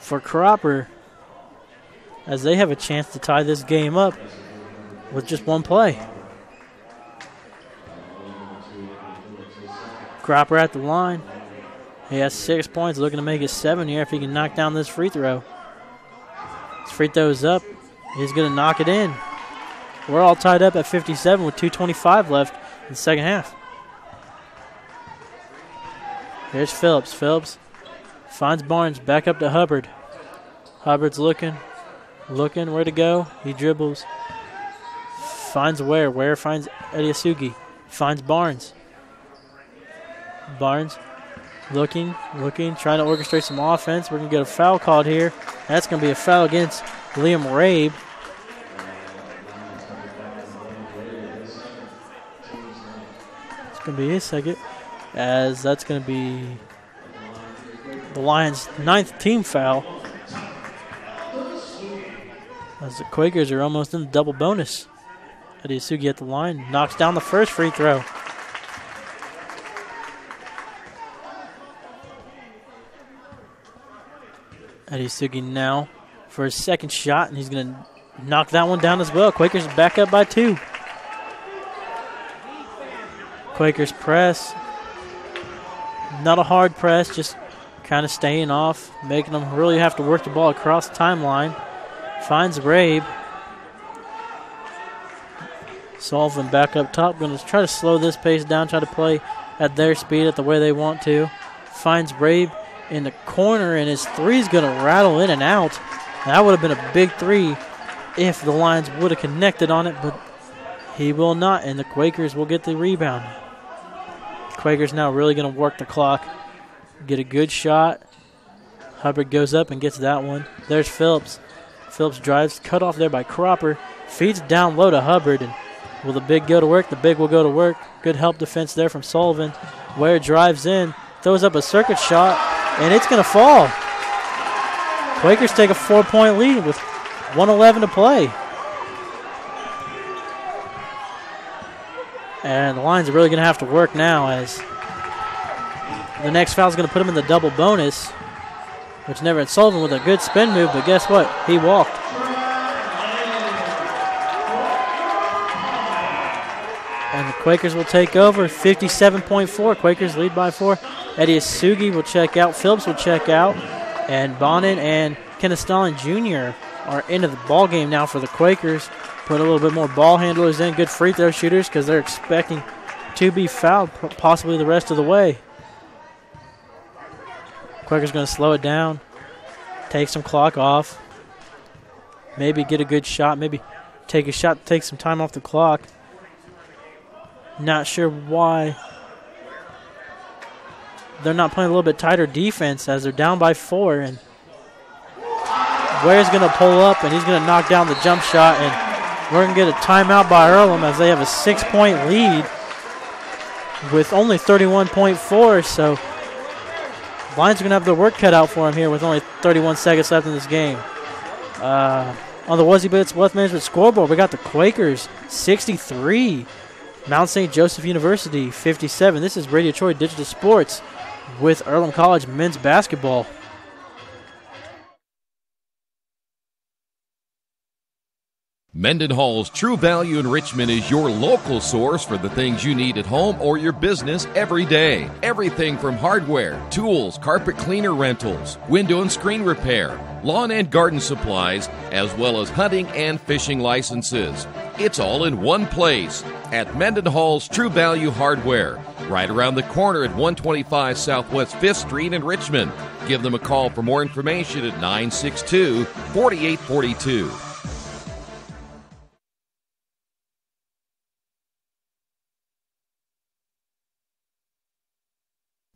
for Cropper as they have a chance to tie this game up with just one play. Cropper at the line. He has 6 points, looking to make it 7 here if he can knock down this free throw. His free throw is up. He's going to knock it in. We're all tied up at 57 with 2:25 left in the second half. Here's Phillips. Phillips Finds Barnes, back up to Hubbard. Hubbard's looking where to go. He dribbles. Finds Ware. Ware finds Ediasugi. Finds Barnes. Barnes looking, trying to orchestrate some offense. We're going to get a foul called here. That's going to be a foul against Liam Rabe. It's going to be his second, as that's going to be the Lions' 9th team foul. As the Quakers are almost in the double bonus. Ediasugi at the line, knocks down the first free throw. Ediasugi now for his second shot, and he's going to knock that one down as well. Quakers back up by 2. Quakers press. Not a hard press, just kind of staying off, making them really have to work the ball across the timeline. Finds Rabe. Sullivan back up top. Going to try to slow this pace down, try to play at their speed, at the way they want to. Finds Rabe in the corner, and his three's going to rattle in and out. That would have been a big three if the Lions would have connected on it, but he will not, and the Quakers will get the rebound. Quakers now really going to work the clock, get a good shot. Hubbard goes up and gets that one. There's Phillips. Phillips drives, cut off there by Cropper, feeds down low to Hubbard, and will the big go to work? The big will go to work. Good help defense there from Sullivan. Ware drives in, throws up a circuit shot, and it's going to fall. Quakers take a 4-point lead with 1:11 to play. And the Lions are really going to have to work now, as the next foul is going to put him in the double bonus, which never had Sullivan with a good spin move, but guess what? He walked. And the Quakers will take over, 57.4. Quakers lead by 4. Ediasugi will check out. Phillips will check out. And Bonin and Kenneth Stalin Jr. are into the ball game now for the Quakers. Put a little bit more ball handlers in, good free throw shooters, because they're expecting to be fouled possibly the rest of the way. Quakers going to slow it down, take some clock off, maybe get a good shot, maybe take a shot, take some time off the clock. Not sure why they're not playing a little bit tighter defense, as they're down by 4. And Ware's going to pull up, and he's going to knock down the jump shot, and we're going to get a timeout by Earlham, as they have a 6-point lead with only 31.4. So Lions are going to have their work cut out for them here with only 31 seconds left in this game. On the Wuzzy Bits Wealth Management scoreboard, we got the Quakers 63. Mount St. Joseph University, 57. This is Radio Troy Digital Sports with Earlham College men's basketball. Mendenhall's True Value in Richmond is your local source for the things you need at home or your business every day. Everything from hardware, tools, carpet cleaner rentals, window and screen repair, lawn and garden supplies, as well as hunting and fishing licenses. It's all in one place at Mendenhall's True Value Hardware, right around the corner at 125 Southwest 5th Street in Richmond. Give them a call for more information at 962-4842.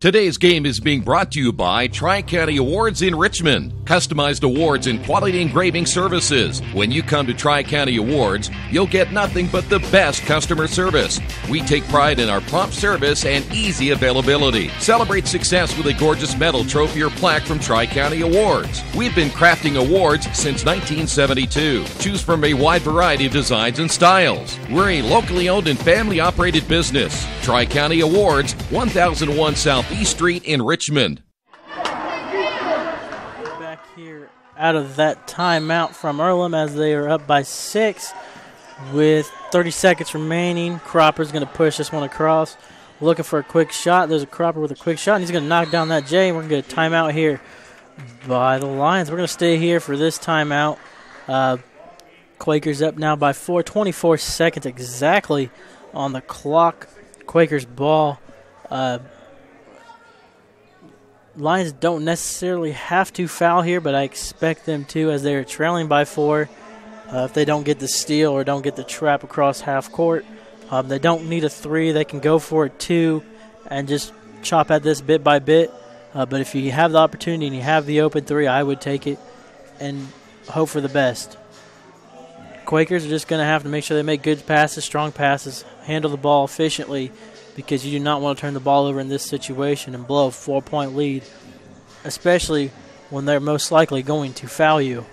Today's game is being brought to you by Tri-County Awards in Richmond. Customized awards and quality engraving services. When you come to Tri-County Awards, you'll get nothing but the best customer service. We take pride in our prompt service and easy availability. Celebrate success with a gorgeous medal, trophy, or plaque from Tri-County Awards. We've been crafting awards since 1972. Choose from a wide variety of designs and styles. We're a locally owned and family-operated business. Tri-County Awards, 1001 South East Street in Richmond. Back here out of that timeout from Earlham, as they are up by 6 with 30 seconds remaining. Cropper's going to push this one across, looking for a quick shot. There's a Cropper with a quick shot, and he's going to knock down that J. We're going to get a timeout here by the Lions. We're going to stay here for this timeout. Quakers up now by 4, 24 seconds exactly on the clock. Quakers ball. Lions don't necessarily have to foul here, but I expect them to as they're trailing by 4. If they don't get the steal or don't get the trap across half court, they don't need a 3. They can go for it 2 and just chop at this bit by bit. But if you have the opportunity and you have the open 3, I would take it and hope for the best. Quakers are just going to have to make sure they make good passes, strong passes, handle the ball efficiently, because you do not want to turn the ball over in this situation and blow a 4-point lead, especially when they're most likely going to foul you.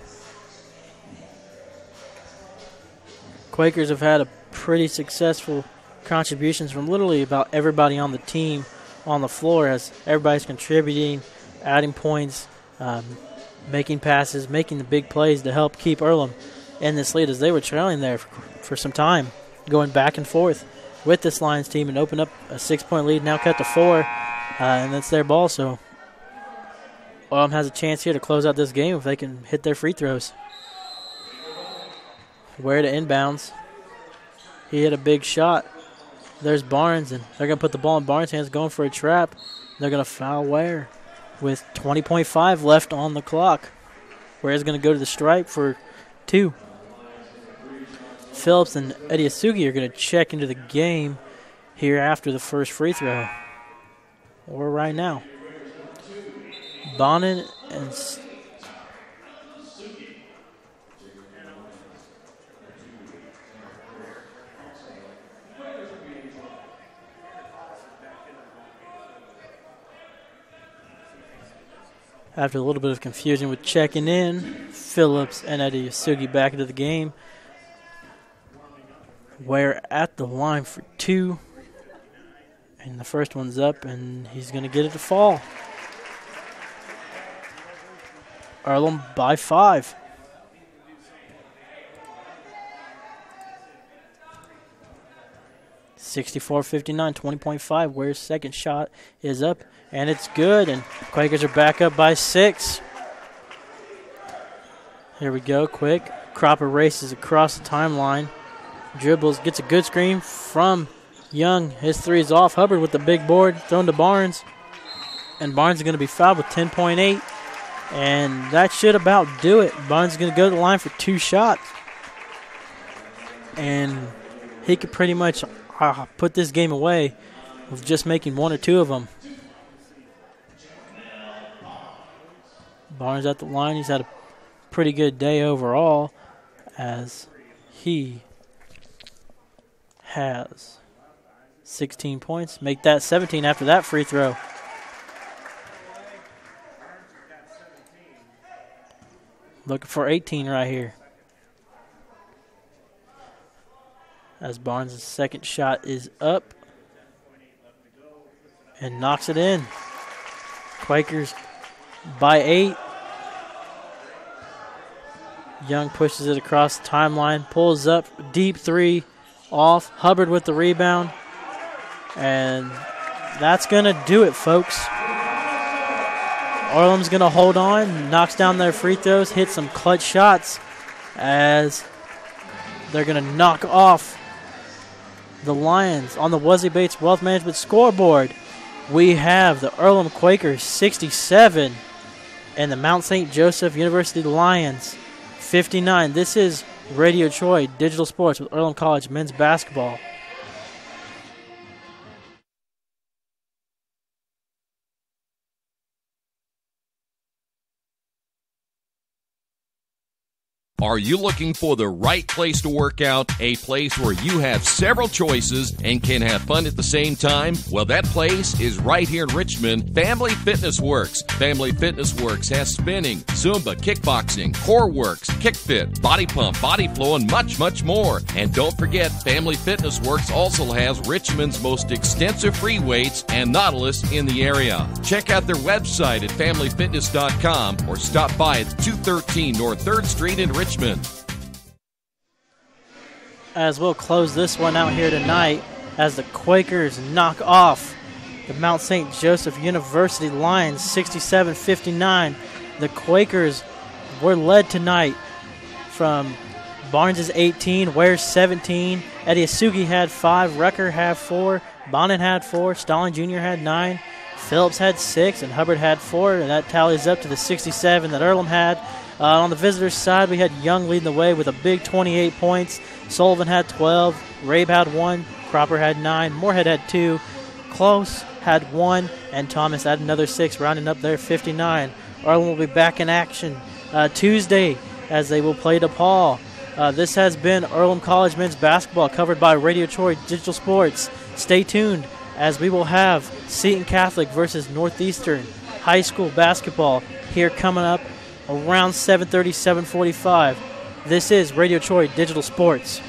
Quakers have had a pretty successful contributions from literally about everybody on the team on the floor, as everybody's contributing, adding points, making passes, making the big plays to help keep Earlham in this lead, as they were trailing there for some time, going back and forth with this Lions team and open up a 6-point lead, now cut to 4, and that's their ball. So Earlham has a chance here to close out this game if they can hit their free throws. Ware to inbounds. He hit a big shot. There's Barnes, and they're going to put the ball in Barnes' hands, going for a trap. They're going to foul Ware with 20.5 left on the clock. Ware's going to go to the stripe for 2. Phillips and Ediasugi are going to check into the game here after the first free throw, or right now. Bonin and after a little bit of confusion with checking in, Phillips and Ediasugi back into the game. Ware at the line for 2. And the first one's up, and he's going to get it to fall. Earlham by 5. (64-59), 20.5. Ware's second shot is up, and it's good. And Quakers are back up by 6. Here we go, quick. Cropper races across the timeline. Dribbles, gets a good screen from Young. His 3 is off. Hubbard with the big board, thrown to Barnes. And Barnes is going to be fouled with 10.8. And that should about do it. Barnes is going to go to the line for 2 shots. And he could pretty much put this game away with just making 1 or 2 of them. Barnes at the line. He's had a pretty good day overall, as he has 16 points. Make that 17 after that free throw. Looking for 18 right here, as Barnes' second shot is up and knocks it in. Quakers by 8. Young pushes it across the timeline, pulls up, deep 3 off. Hubbard with the rebound, and that's going to do it, folks. Earlham's going to hold on, knocks down their free throws, hit some clutch shots, as they're going to knock off the Lions. On the Wesley Bates Wealth Management scoreboard, we have the Earlham Quakers 67 and the Mount St. Joseph University Lions 59. This is Radio Troy Digital Sports with Earlham College men's basketball. Are you looking for the right place to work out? A place where you have several choices and can have fun at the same time? Well, that place is right here in Richmond, Family Fitness Works. Family Fitness Works has spinning, Zumba, kickboxing, core works, kick fit, body pump, body flow, and much, much more. And don't forget, Family Fitness Works also has Richmond's most extensive free weights and Nautilus in the area. Check out their website at familyfitness.com or stop by at 213 North 3rd Street in Richmond. As we'll close this one out here tonight, as the Quakers knock off the Mount St. Joseph University Lions 67-59. The Quakers were led tonight from Barnes' 18, Ware's 17, Ediasugi had 5, Rucker had 4, Bonnet had 4, Stalin Jr. had 9, Phillips had 6, and Hubbard had 4, and that tallies up to the 67 that Earlham had. On the visitors' side, we had Young leading the way with a big 28 points. Sullivan had 12, Rabe had 1, Cropper had 9, Moorhead had 2, Close had 1, and Thomas had another 6, rounding up their 59. Earlham will be back in action Tuesday as they will play DePaul. This has been Earlham College men's basketball covered by Radio Troy Digital Sports. Stay tuned as we will have Seton Catholic versus Northeastern High School basketball here coming up around 7:30, 7:45. This is Radio Troy Digital Sports.